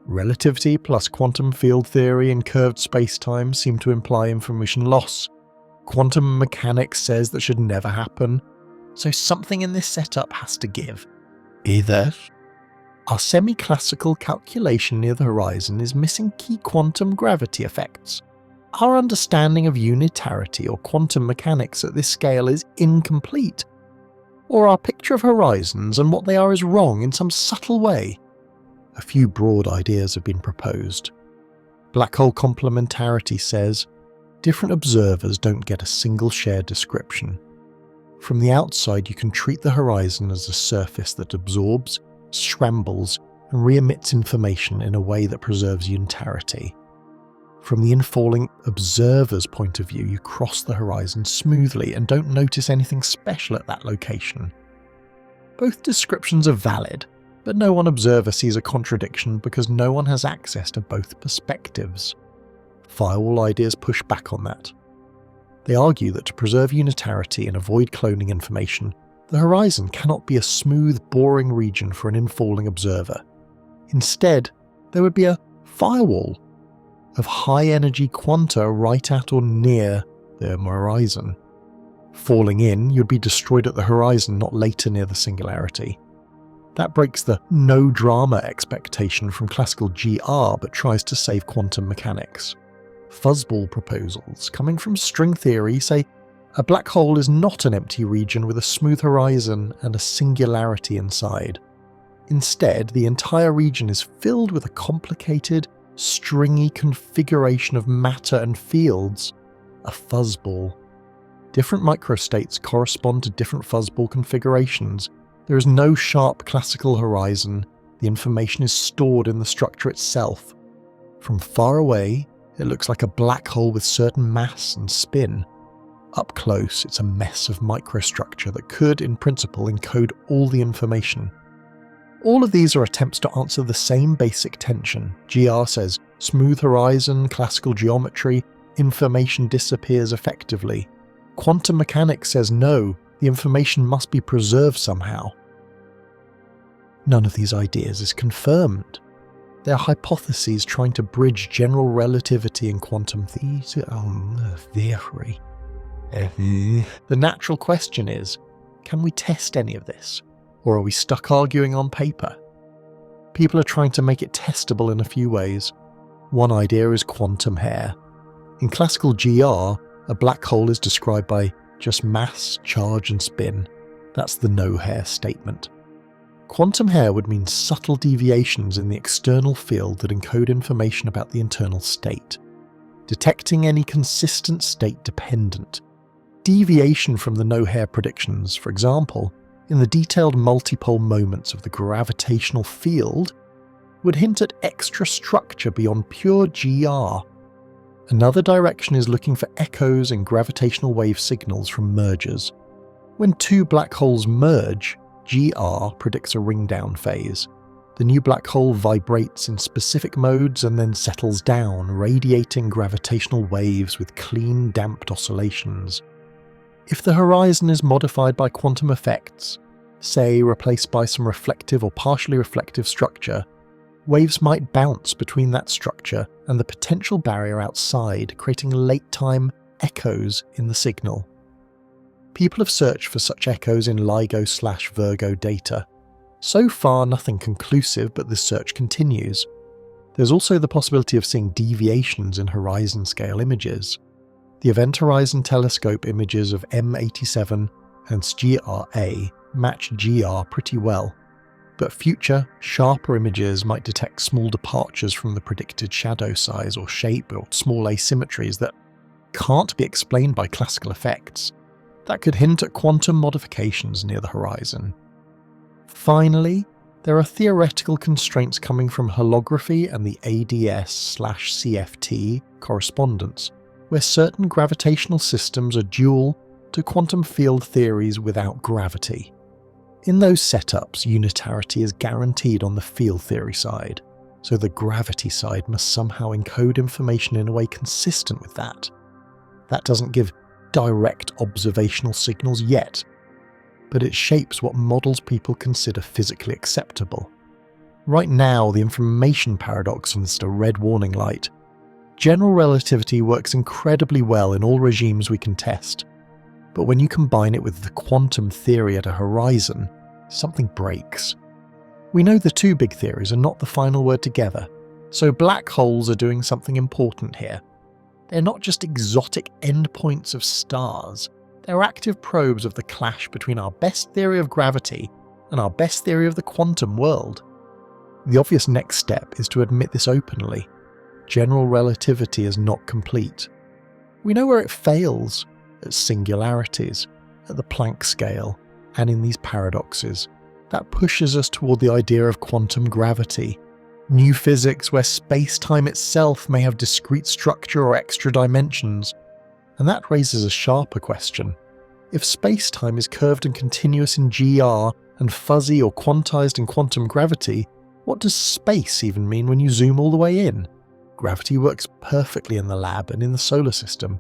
Relativity plus quantum field theory and curved spacetime seem to imply information loss. Quantum mechanics says that should never happen, so something in this setup has to give. Either our semi-classical calculation near the horizon is missing key quantum gravity effects. Our understanding of unitarity or quantum mechanics at this scale is incomplete. Or our picture of horizons and what they are is wrong in some subtle way. A few broad ideas have been proposed. Black hole complementarity says, different observers don't get a single shared description. From the outside, you can treat the horizon as a surface that absorbs, scrambles, and re-emits information in a way that preserves unitarity. From the infalling observer's point of view, you cross the horizon smoothly and don't notice anything special at that location. Both descriptions are valid, but no one observer sees a contradiction because no one has access to both perspectives. Firewall ideas push back on that. They argue that to preserve unitarity and avoid cloning information, the horizon cannot be a smooth, boring region for an infalling observer. Instead, there would be a firewall of high-energy quanta right at or near the horizon. Falling in, you'd be destroyed at the horizon, not later near the singularity. That breaks the no-drama expectation from classical GR but tries to save quantum mechanics. Fuzzball proposals, coming from string theory, say a black hole is not an empty region with a smooth horizon and a singularity inside. Instead, the entire region is filled with a complicated, stringy configuration of matter and fields, a fuzzball. Different microstates correspond to different fuzzball configurations. There is no sharp classical horizon. The information is stored in the structure itself. From far away, it looks like a black hole with certain mass and spin. Up close, it's a mess of microstructure that could, in principle, encode all the information. All of these are attempts to answer the same basic tension. GR says, smooth horizon, classical geometry, information disappears effectively. Quantum mechanics says no, the information must be preserved somehow. None of these ideas is confirmed. They are hypotheses trying to bridge general relativity and quantum theory. The natural question is, can we test any of this? Or are we stuck arguing on paper? People are trying to make it testable in a few ways. One idea is quantum hair. In classical GR, a black hole is described by just mass, charge and spin. That's the no-hair statement. Quantum hair would mean subtle deviations in the external field that encode information about the internal state. Detecting any consistent state dependent. Deviation from the no-hair predictions, for example, in the detailed multipole moments of the gravitational field, would hint at extra structure beyond pure GR. Another direction is looking for echoes in gravitational wave signals from mergers. When two black holes merge, GR predicts a ring-down phase. The new black hole vibrates in specific modes and then settles down, radiating gravitational waves with clean, damped oscillations. If the horizon is modified by quantum effects, say replaced by some reflective or partially reflective structure, waves might bounce between that structure and the potential barrier outside, creating late-time, echoes in the signal. People have searched for such echoes in LIGO/Virgo data. So far, nothing conclusive, but this search continues. There's also the possibility of seeing deviations in horizon-scale images. The Event Horizon Telescope images of M87 and SGR-A match GR pretty well, but future, sharper images might detect small departures from the predicted shadow size or shape or small asymmetries that can't be explained by classical effects. That could hint at quantum modifications near the horizon. Finally, there are theoretical constraints coming from holography and the ADS/CFT correspondence, where certain gravitational systems are dual to quantum field theories without gravity. In those setups, unitarity is guaranteed on the field theory side, so the gravity side must somehow encode information in a way consistent with that. That doesn't give direct observational signals yet, but it shapes what models people consider physically acceptable. Right now, the information paradox is a red warning light. General relativity works incredibly well in all regimes we can test, but when you combine it with the quantum theory at a horizon, something breaks. We know the two big theories are not the final word together, so black holes are doing something important here. They're not just exotic endpoints of stars, they're active probes of the clash between our best theory of gravity and our best theory of the quantum world. The obvious next step is to admit this openly. General relativity is not complete. We know where it fails, at singularities, at the Planck scale, and in these paradoxes. That pushes us toward the idea of quantum gravity, new physics where space-time itself may have discrete structure or extra dimensions. And that raises a sharper question. If space-time is curved and continuous in GR and fuzzy or quantized in quantum gravity, what does space even mean when you zoom all the way in? Gravity works perfectly in the lab and in the solar system.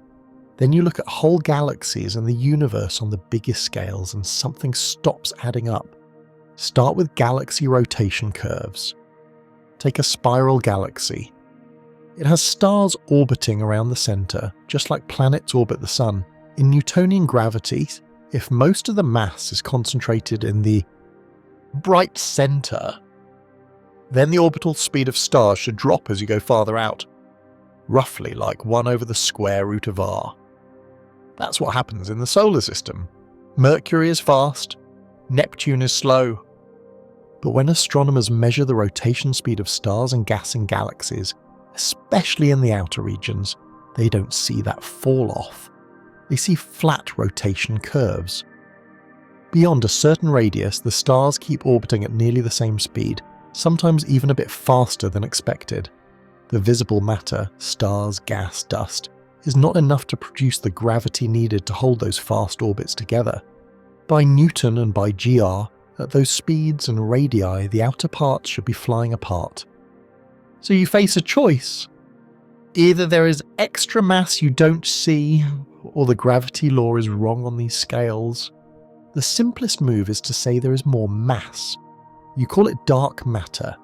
Then you look at whole galaxies and the universe on the biggest scales and something stops adding up. Start with galaxy rotation curves. Take a spiral galaxy. It has stars orbiting around the centre, just like planets orbit the Sun. In Newtonian gravity, if most of the mass is concentrated in the bright centre, then the orbital speed of stars should drop as you go farther out, roughly like 1 over the square root of r. That's what happens in the solar system. Mercury is fast, Neptune is slow. But when astronomers measure the rotation speed of stars and gas in galaxies, especially in the outer regions, they don't see that fall off. They see flat rotation curves. Beyond a certain radius, the stars keep orbiting at nearly the same speed, sometimes even a bit faster than expected. The visible matter, stars, gas, dust, is not enough to produce the gravity needed to hold those fast orbits together. By Newton and by GR, at those speeds and radii, the outer parts should be flying apart. So you face a choice. Either there is extra mass you don't see, or the gravity law is wrong on these scales. The simplest move is to say there is more mass. You call it dark matter,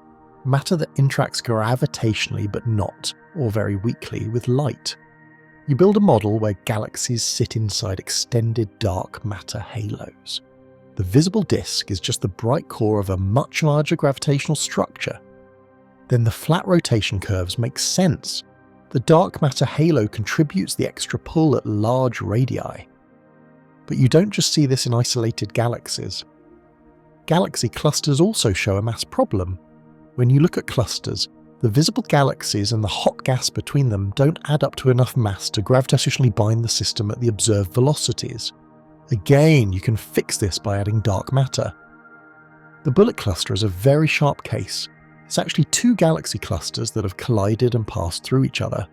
matter that interacts gravitationally but not, or very weakly, with light. You build a model where galaxies sit inside extended dark matter halos. The visible disk is just the bright core of a much larger gravitational structure. Then the flat rotation curves make sense. The dark matter halo contributes the extra pull at large radii. But you don't just see this in isolated galaxies. Galaxy clusters also show a mass problem. When you look at clusters, the visible galaxies and the hot gas between them don't add up to enough mass to gravitationally bind the system at the observed velocities. Again, you can fix this by adding dark matter. The bullet cluster is a very sharp case. It's actually two galaxy clusters that have collided and passed through each other.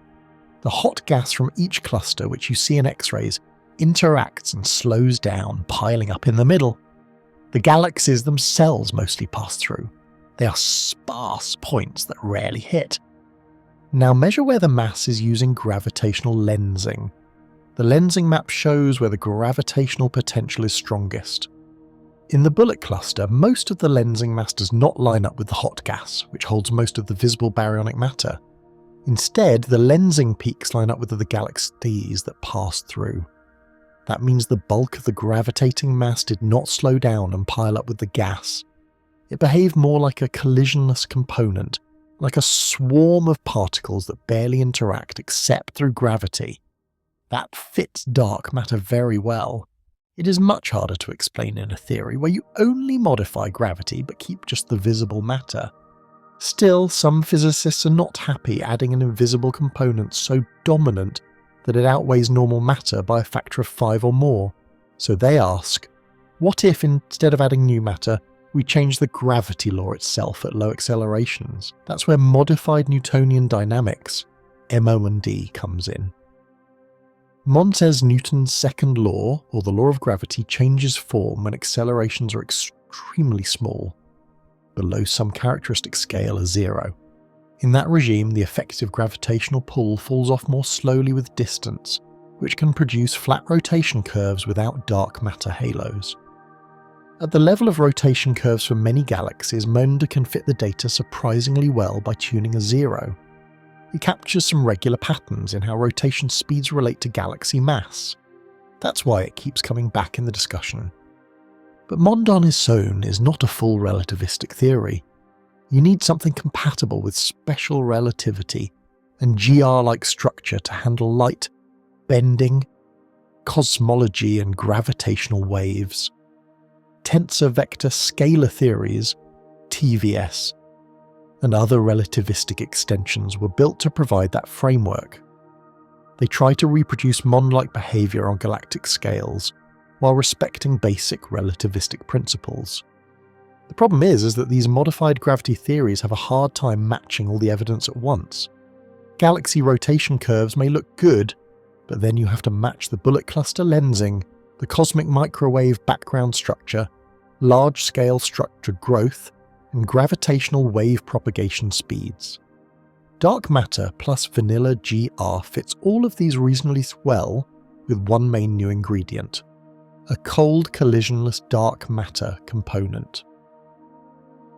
The hot gas from each cluster, which you see in X-rays, interacts and slows down, piling up in the middle. The galaxies themselves mostly pass through. They are sparse points that rarely hit. Now measure where the mass is using gravitational lensing. The lensing map shows where the gravitational potential is strongest. In the bullet cluster, most of the lensing mass does not line up with the hot gas, which holds most of the visible baryonic matter. Instead, the lensing peaks line up with the galaxies that pass through. That means the bulk of the gravitating mass did not slow down and pile up with the gas. It behaved more like a collisionless component, like a swarm of particles that barely interact except through gravity. That fits dark matter very well. It is much harder to explain in a theory where you only modify gravity but keep just the visible matter. Still, some physicists are not happy adding an invisible component so dominant that it outweighs normal matter by a factor of 5 or more. So they ask, what if instead of adding new matter, we change the gravity law itself at low accelerations? That's where modified Newtonian dynamics, MO&D, comes in. Mond says Newton's second law, or the law of gravity, changes form when accelerations are extremely small, below some characteristic scale of 0. In that regime, the effective gravitational pull falls off more slowly with distance, which can produce flat rotation curves without dark matter halos. At the level of rotation curves for many galaxies, Mond can fit the data surprisingly well by tuning a 0. It captures some regular patterns in how rotation speeds relate to galaxy mass. That's why it keeps coming back in the discussion. But Mond on its own is not a full relativistic theory. You need something compatible with special relativity and GR-like structure to handle light, bending, cosmology and gravitational waves. Tensor vector scalar theories, TVS, and other relativistic extensions were built to provide that framework. They try to reproduce Mond-like behaviour on galactic scales, while respecting basic relativistic principles. The problem is that these modified gravity theories have a hard time matching all the evidence at once. Galaxy rotation curves may look good, but then you have to match the bullet cluster lensing, the cosmic microwave background structure, large-scale structure growth, and gravitational wave propagation speeds. Dark matter plus vanilla GR fits all of these reasonably well with one main new ingredient: a cold collisionless dark matter component.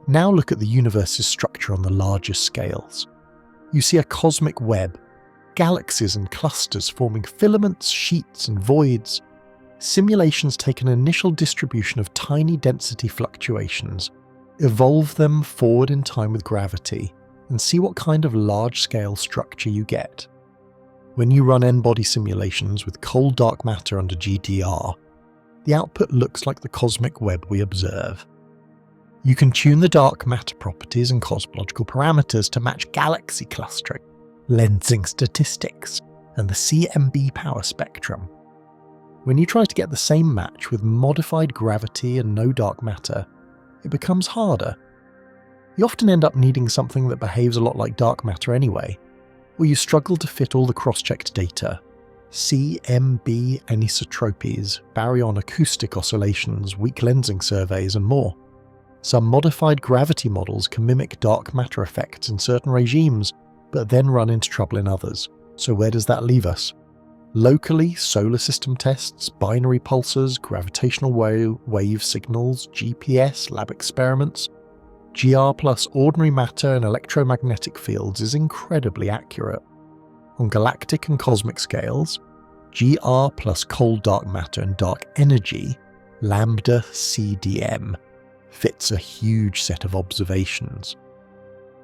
Now look at the universe's structure on the largest scales. You see a cosmic web, galaxies and clusters forming filaments, sheets and voids. Simulations take an initial distribution of tiny density fluctuations, evolve them forward in time with gravity, and see what kind of large-scale structure you get. When you run n-body simulations with cold dark matter under GDR, the output looks like the cosmic web we observe. You can tune the dark matter properties and cosmological parameters to match galaxy clustering, lensing statistics, and the CMB power spectrum. When you try to get the same match with modified gravity and no dark matter, it becomes harder. You often end up needing something that behaves a lot like dark matter anyway, or you struggle to fit all the cross-checked data. CMB anisotropies, baryon acoustic oscillations, weak lensing surveys, and more. Some modified gravity models can mimic dark matter effects in certain regimes, but then run into trouble in others. So where does that leave us? Locally, solar system tests, binary pulsars, gravitational wave signals, GPS, lab experiments. GR plus ordinary matter and electromagnetic fields is incredibly accurate. On galactic and cosmic scales, GR plus cold dark matter and dark energy, lambda CDM, fits a huge set of observations.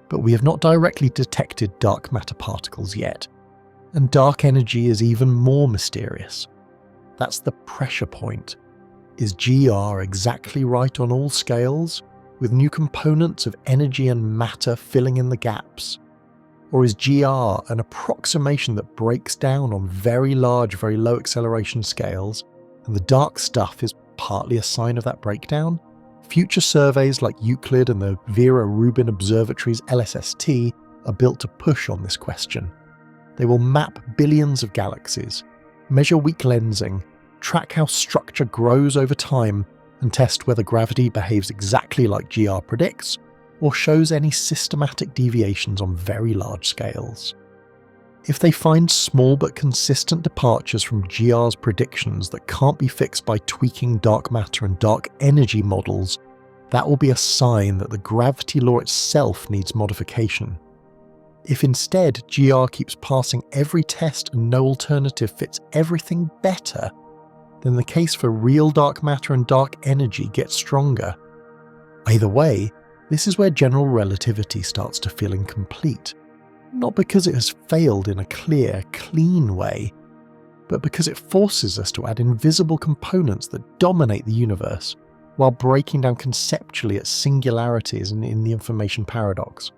But we have not directly detected dark matter particles yet, and dark energy is even more mysterious. That's the pressure point. Is GR exactly right on all scales, with new components of energy and matter filling in the gaps? Or is GR an approximation that breaks down on very large, very low acceleration scales, and the dark stuff is partly a sign of that breakdown? Future surveys like Euclid and the Vera Rubin Observatory's LSST are built to push on this question. They will map billions of galaxies, measure weak lensing, track how structure grows over time, and test whether gravity behaves exactly like GR predicts, or shows any systematic deviations on very large scales. If they find small but consistent departures from GR's predictions that can't be fixed by tweaking dark matter and dark energy models, that will be a sign that the gravity law itself needs modification. If instead GR keeps passing every test and no alternative fits everything better, then the case for real dark matter and dark energy gets stronger. Either way, this is where general relativity starts to feel incomplete, not because it has failed in a clear, clean way, but because it forces us to add invisible components that dominate the universe, while breaking down conceptually at singularities and in the information paradox.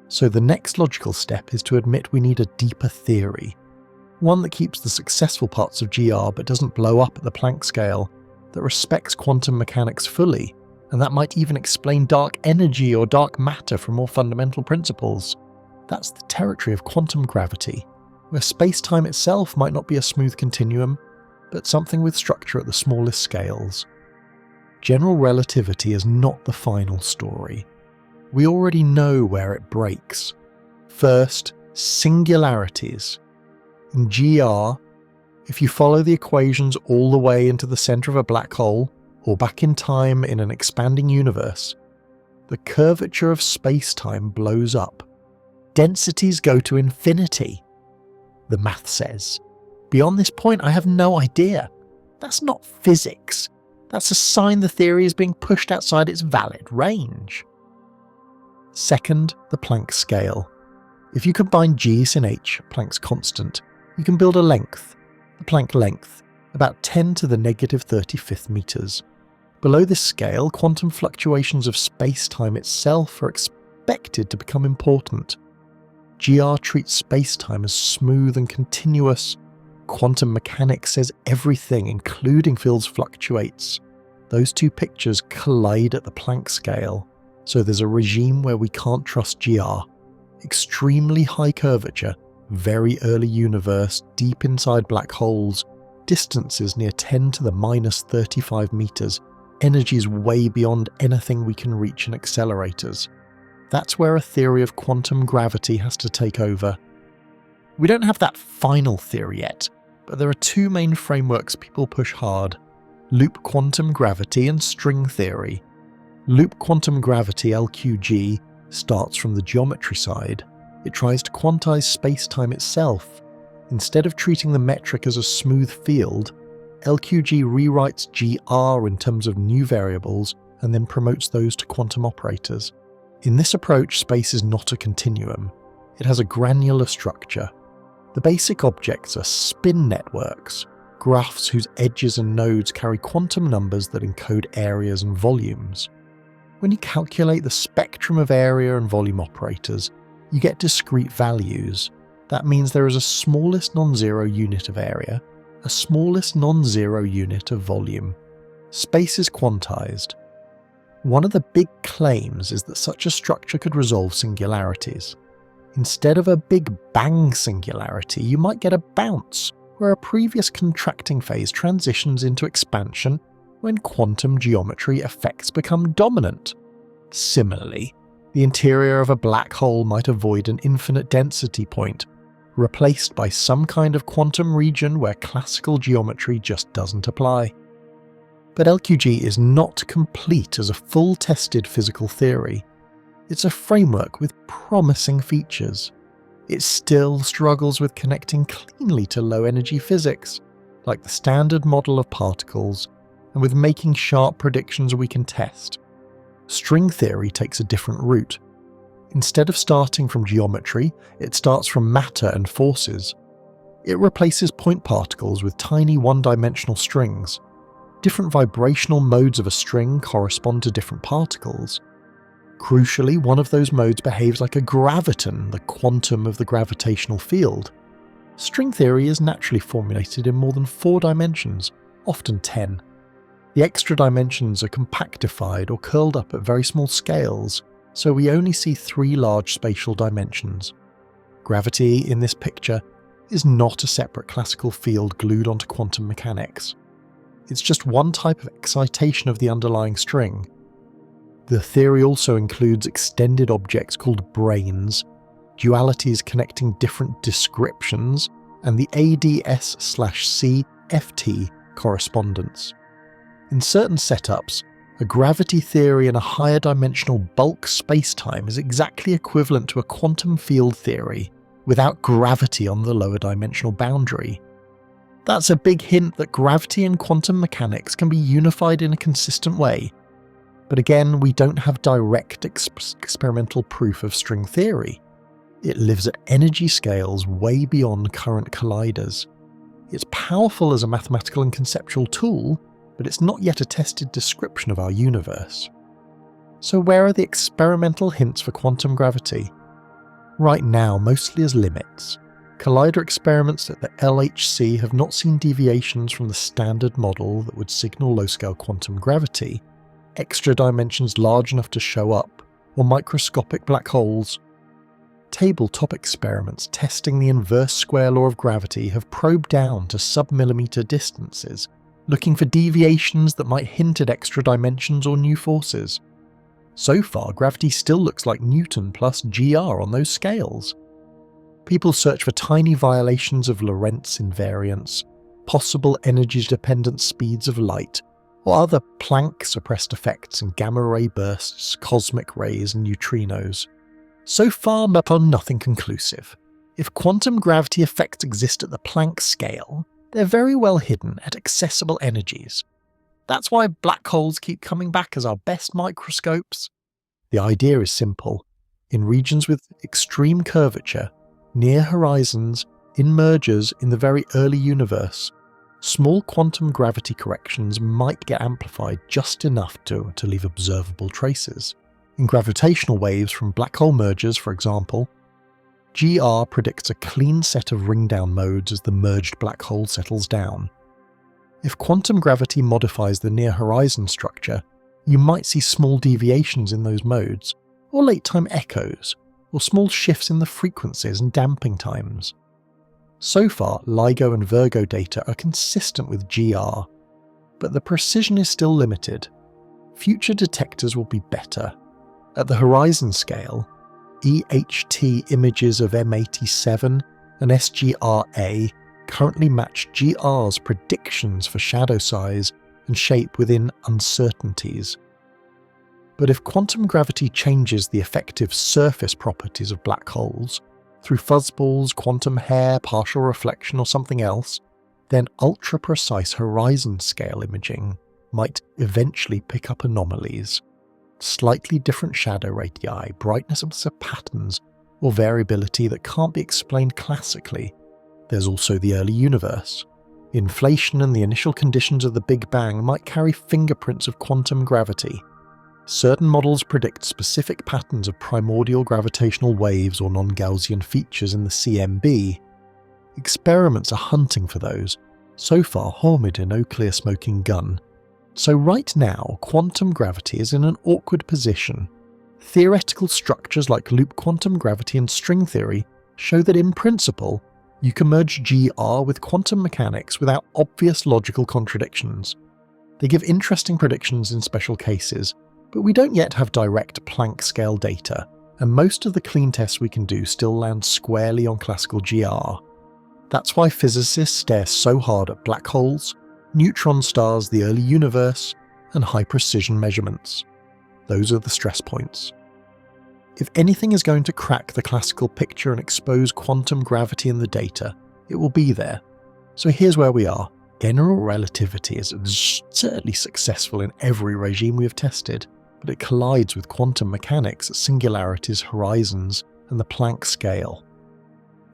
So the next logical step is to admit we need a deeper theory, one that keeps the successful parts of GR but doesn't blow up at the Planck scale, that respects quantum mechanics fully, and that might even explain dark energy or dark matter from more fundamental principles. That's the territory of quantum gravity, where space-time itself might not be a smooth continuum, but something with structure at the smallest scales. General relativity is not the final story. We already know where it breaks. First, singularities. In GR, if you follow the equations all the way into the centre of a black hole, or back in time in an expanding universe, the curvature of space-time blows up. Densities go to infinity, the math says. Beyond this point, I have no idea. That's not physics. That's a sign the theory is being pushed outside its valid range. Second, the Planck scale. If you combine g sin h, Planck's constant, you can build a length, the Planck length, about 10 to the negative 35th meters. Below this scale, quantum fluctuations of space-time itself are expected to become important. GR treats space-time as smooth and continuous. Quantum mechanics says everything, including fields, fluctuates. Those two pictures collide at the Planck scale, so there's a regime where we can't trust GR. Extremely high curvature, very early universe, deep inside black holes, distances near 10 to the minus 35 meters, energies way beyond anything we can reach in accelerators. That's where a theory of quantum gravity has to take over. We don't have that final theory yet, but there are two main frameworks people push hard: loop quantum gravity and string theory. Loop quantum gravity, LQG, starts from the geometry side. It tries to quantize space-time itself. Instead of treating the metric as a smooth field, LQG rewrites GR in terms of new variables and then promotes those to quantum operators. In this approach, space is not a continuum. It has a granular structure. The basic objects are spin networks, graphs whose edges and nodes carry quantum numbers that encode areas and volumes. When you calculate the spectrum of area and volume operators, you get discrete values. That means there is a smallest non-zero unit of area, a smallest non-zero unit of volume. Space is quantized. One of the big claims is that such a structure could resolve singularities. Instead of a Big Bang singularity, you might get a bounce, where a previous contracting phase transitions into expansion when quantum geometry effects become dominant. Similarly, the interior of a black hole might avoid an infinite density point, replaced by some kind of quantum region where classical geometry just doesn't apply. But LQG is not complete as a full-tested physical theory. It's a framework with promising features. It still struggles with connecting cleanly to low-energy physics, like the standard model of particles, and with making sharp predictions we can test. String theory takes a different route. Instead of starting from geometry, it starts from matter and forces. It replaces point particles with tiny one-dimensional strings. Different vibrational modes of a string correspond to different particles. Crucially, one of those modes behaves like a graviton, the quantum of the gravitational field. String theory is naturally formulated in more than 4 dimensions, often 10. The extra dimensions are compactified or curled up at very small scales, so we only see 3 large spatial dimensions. Gravity, in this picture, is not a separate classical field glued onto quantum mechanics. It's just one type of excitation of the underlying string. The theory also includes extended objects called branes, dualities connecting different descriptions, and the ADS/C-FT correspondence. In certain setups, A gravity theory in a higher dimensional bulk spacetime is exactly equivalent to a quantum field theory without gravity on the lower dimensional boundary. That's a big hint that gravity and quantum mechanics can be unified in a consistent way. But again, we don't have direct experimental proof of string theory. It lives at energy scales way beyond current colliders. It's powerful as a mathematical and conceptual tool, but it's not yet a tested description of our universe. So where are the experimental hints for quantum gravity? Right now, mostly as limits. Collider experiments at the LHC have not seen deviations from the standard model that would signal low-scale quantum gravity, extra dimensions large enough to show up, or microscopic black holes. Tabletop experiments testing the inverse square law of gravity have probed down to sub-millimeter distances, looking for deviations that might hint at extra dimensions or new forces. So far, gravity still looks like Newton plus GR on those scales. People search for tiny violations of Lorentz invariance, possible energy-dependent speeds of light, or other Planck-suppressed effects in gamma-ray bursts, cosmic rays, and neutrinos. So far, but on nothing conclusive. If quantum gravity effects exist at the Planck scale, they're very well hidden at accessible energies. That's why black holes keep coming back as our best microscopes. The idea is simple. In regions with extreme curvature, near horizons, in mergers in the very early universe, small quantum gravity corrections might get amplified just enough to leave observable traces. In gravitational waves from black hole mergers, for example, GR predicts a clean set of ring-down modes as the merged black hole settles down. If quantum gravity modifies the near-horizon structure, you might see small deviations in those modes, or late-time echoes, or small shifts in the frequencies and damping times. So far, LIGO and Virgo data are consistent with GR, but the precision is still limited. Future detectors will be better. At the horizon scale, EHT images of M87 and SGRA currently match GR's predictions for shadow size and shape within uncertainties. But if quantum gravity changes the effective surface properties of black holes, through fuzzballs, quantum hair, partial reflection, or something else, then ultra-precise horizon-scale imaging might eventually pick up anomalies. Slightly different shadow radii, brightness of patterns, or variability that can't be explained classically. There's also the early universe. Inflation and the initial conditions of the Big Bang might carry fingerprints of quantum gravity. Certain models predict specific patterns of primordial gravitational waves or non-Gaussian features in the CMB. Experiments are hunting for those. So far, Hormid no clear smoking gun. So right now, quantum gravity is in an awkward position. Theoretical structures like loop quantum gravity and string theory show that in principle, you can merge GR with quantum mechanics without obvious logical contradictions. They give interesting predictions in special cases, but we don't yet have direct Planck-scale data, and most of the clean tests we can do still land squarely on classical GR. That's why physicists stare so hard at black holes, neutron stars, the early universe, and high-precision measurements. Those are the stress points. If anything is going to crack the classical picture and expose quantum gravity in the data, it will be there. So here's where we are. General relativity is certainly successful in every regime we have tested, but it collides with quantum mechanics at singularities, horizons, and the Planck scale.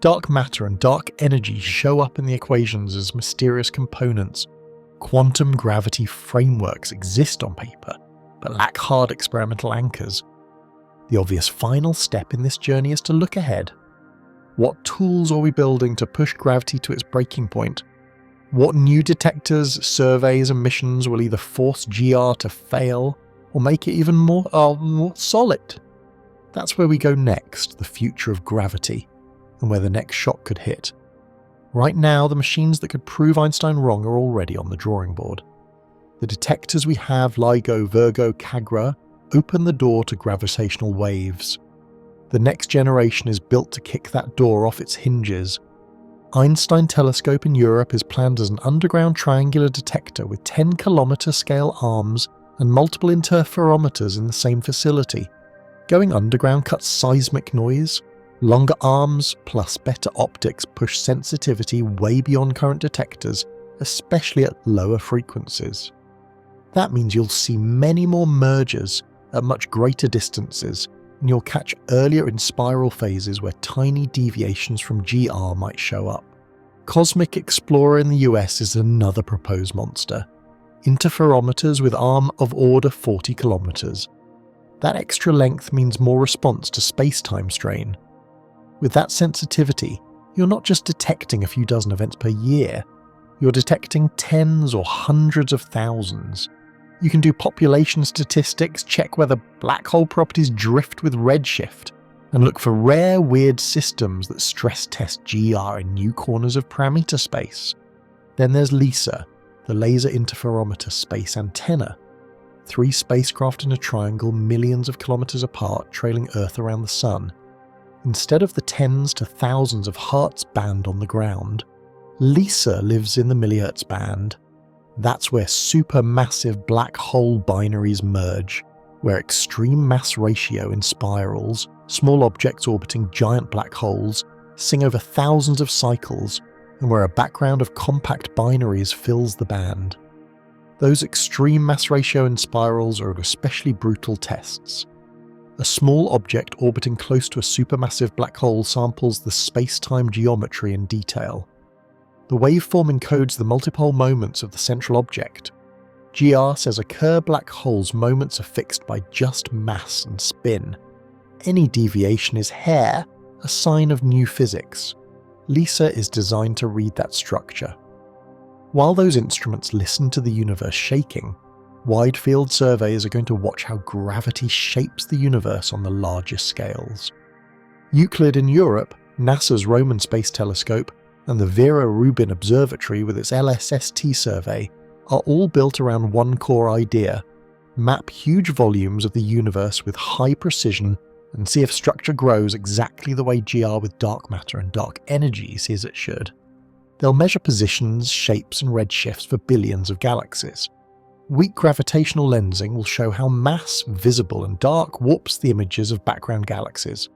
Dark matter and dark energy show up in the equations as mysterious components. Quantum gravity frameworks exist on paper, but lack hard experimental anchors. The obvious final step in this journey is to look ahead. What tools are we building to push gravity to its breaking point? What new detectors, surveys, and missions will either force GR to fail or make it even more solid? That's where we go next, the future of gravity, and where the next shock could hit. Right now, the machines that could prove Einstein wrong are already on the drawing board. The detectors we have, LIGO, Virgo, Cagra, open the door to gravitational waves. The next generation is built to kick that door off its hinges. Einstein Telescope in Europe is planned as an underground triangular detector with 10-kilometer scale arms and multiple interferometers in the same facility. Going underground cuts seismic noise. Longer arms plus better optics push sensitivity way beyond current detectors, especially at lower frequencies. That means you'll see many more mergers at much greater distances, and you'll catch earlier in spiral phases where tiny deviations from GR might show up. Cosmic Explorer in the US is another proposed monster. Interferometers with arm of order 40 kilometers. That extra length means more response to spacetime strain. With that sensitivity, you're not just detecting a few dozen events per year, you're detecting tens or hundreds of thousands. You can do population statistics, check whether black hole properties drift with redshift, and look for rare weird systems that stress test GR in new corners of parameter space. Then there's LISA, the Laser Interferometer Space Antenna. 3 spacecraft in a triangle millions of kilometers apart trailing Earth around the Sun. Instead of the tens to thousands of Hertz band on the ground, LISA lives in the millihertz band. That's where supermassive black hole binaries merge, where extreme mass ratio in spirals, small objects orbiting giant black holes, sing over thousands of cycles, and where a background of compact binaries fills the band. Those extreme mass ratio in spirals are especially brutal tests. A small object orbiting close to a supermassive black hole samples the space-time geometry in detail. The waveform encodes the multipole moments of the central object. GR says a Kerr black hole's moments are fixed by just mass and spin. Any deviation is hair, a sign of new physics. LISA is designed to read that structure. While those instruments listen to the universe shaking, wide-field surveys are going to watch how gravity shapes the universe on the largest scales. Euclid in Europe, NASA's Roman Space Telescope, and the Vera Rubin Observatory with its LSST survey are all built around one core idea: map huge volumes of the universe with high precision and see if structure grows exactly the way GR with dark matter and dark energy says it should. They'll measure positions, shapes and redshifts for billions of galaxies. Weak gravitational lensing will show how mass, visible and dark warps the images of background galaxies.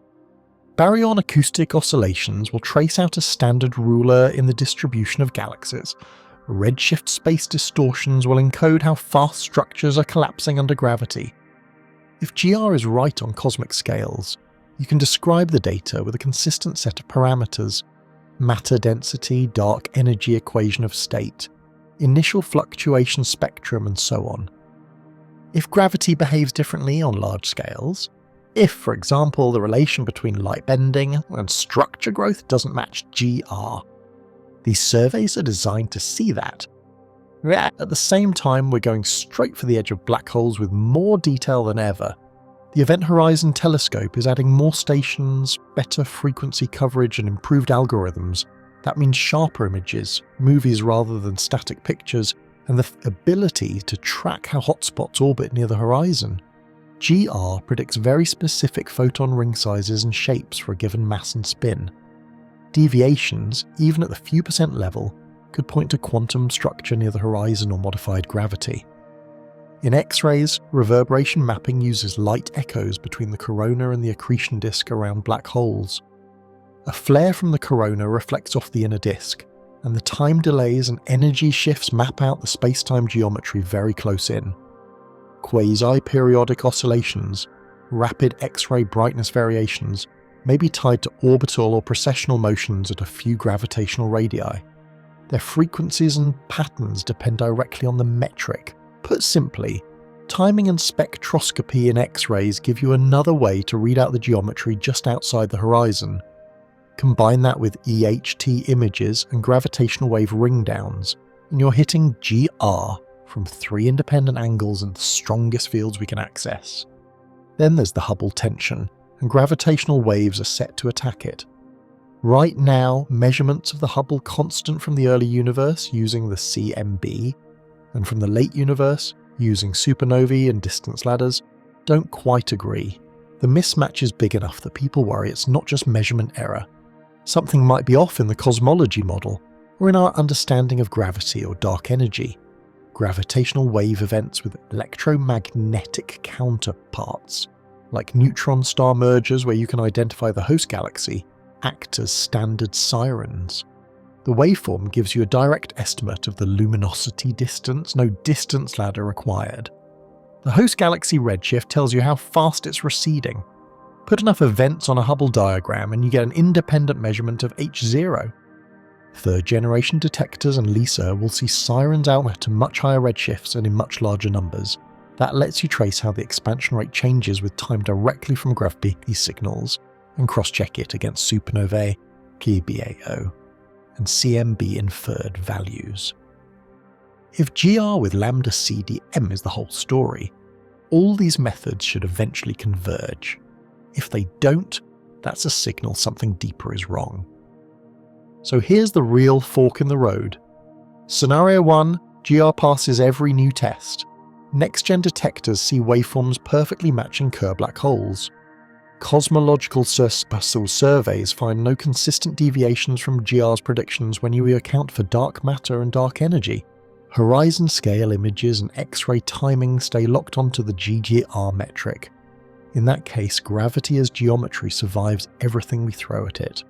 Baryon acoustic oscillations will trace out a standard ruler in the distribution of galaxies. Redshift space distortions will encode how fast structures are collapsing under gravity. If GR is right on cosmic scales, you can describe the data with a consistent set of parameters: matter density, dark energy equation of state, initial fluctuation spectrum, and so on. If gravity behaves differently on large scales, if, for example, the relation between light bending and structure growth doesn't match GR, these surveys are designed to see that. At the same time, we're going straight for the edge of black holes with more detail than ever. The Event Horizon Telescope is adding more stations, better frequency coverage and improved algorithms. That means sharper images, movies rather than static pictures, and the ability to track how hotspots orbit near the horizon. GR predicts very specific photon ring sizes and shapes for a given mass and spin. Deviations, even at the few percent level, could point to quantum structure near the horizon or modified gravity. In X-rays, reverberation mapping uses light echoes between the corona and the accretion disk around black holes. A flare from the corona reflects off the inner disk, and the time delays and energy shifts map out the space-time geometry very close in. Quasi-periodic oscillations, rapid X-ray brightness variations, may be tied to orbital or precessional motions at a few gravitational radii. Their frequencies and patterns depend directly on the metric. Put simply, timing and spectroscopy in X-rays give you another way to read out the geometry just outside the horizon. Combine that with EHT images and gravitational wave ringdowns, and you're hitting GR from 3 independent angles in the strongest fields we can access. Then there's the Hubble tension, and gravitational waves are set to attack it. Right now, measurements of the Hubble constant from the early universe using the CMB, and from the late universe using supernovae and distance ladders, don't quite agree. The mismatch is big enough that people worry it's not just measurement error. Something might be off in the cosmology model, or in our understanding of gravity or dark energy. gravitational wave events with electromagnetic counterparts, like neutron star mergers where you can identify the host galaxy, act as standard sirens. The waveform gives you a direct estimate of the luminosity distance, no distance ladder required. The host galaxy redshift tells you how fast it's receding. Put enough events on a Hubble diagram and you get an independent measurement of H0. Third-generation detectors and LISA will see sirens out at much higher redshifts and in much larger numbers. That lets you trace how the expansion rate changes with time directly from gravity signals, and cross-check it against supernovae, KBAO, and CMB inferred values. If GR with lambda CDM is the whole story, all these methods should eventually converge. If they don't, that's a signal something deeper is wrong. So here's the real fork in the road. Scenario 1, GR passes every new test. Next-gen detectors see waveforms perfectly matching Kerr black holes. Cosmological spatial surveys find no consistent deviations from GR's predictions when you account for dark matter and dark energy. Horizon-scale images and X-ray timing stay locked onto the GGR metric. In that case, gravity as geometry survives everything we throw at it.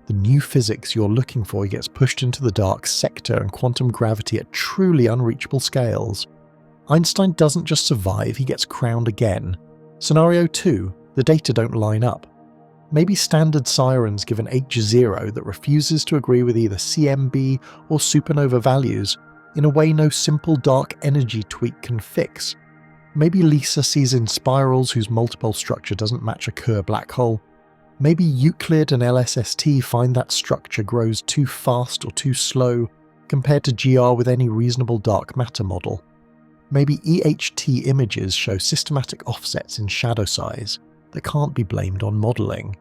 The new physics you're looking for gets pushed into the dark sector and quantum gravity at truly unreachable scales. Einstein doesn't just survive, he gets crowned again. Scenario 2, the data don't line up. Maybe standard sirens give an H0 that refuses to agree with either CMB or supernova values, in a way no simple dark energy tweak can fix. Maybe LISA sees in spirals whose multipole structure doesn't match a Kerr black hole. Maybe Euclid and LSST find that structure grows too fast or too slow compared to GR with any reasonable dark matter model. Maybe EHT images show systematic offsets in shadow size that can't be blamed on modelling.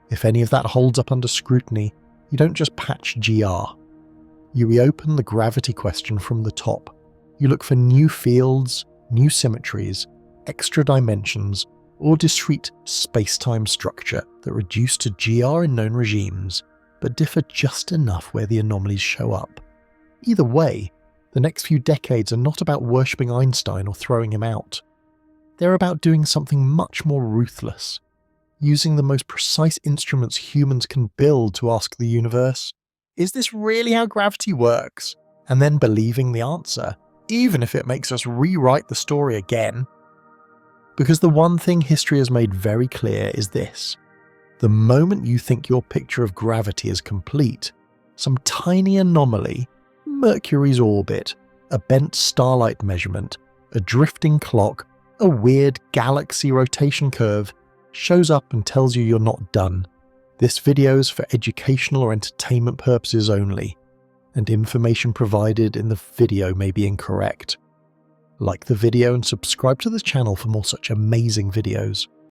If any of that holds up under scrutiny, you don't just patch GR. You reopen the gravity question from the top. You look for new fields, new symmetries, extra dimensions, or discrete spacetime structure that reduce to GR in known regimes, but differ just enough where the anomalies show up. Either way, the next few decades are not about worshipping Einstein or throwing him out. They're about doing something much more ruthless, using the most precise instruments humans can build to ask the universe, is this really how gravity works? And then believing the answer, even if it makes us rewrite the story again. Because the one thing history has made very clear is this: the moment you think your picture of gravity is complete, some tiny anomaly, Mercury's orbit, a bent starlight measurement, a drifting clock, a weird galaxy rotation curve, shows up and tells you you're not done. This video is for educational or entertainment purposes only, and information provided in the video may be incorrect. Like the video and subscribe to the channel for more such amazing videos.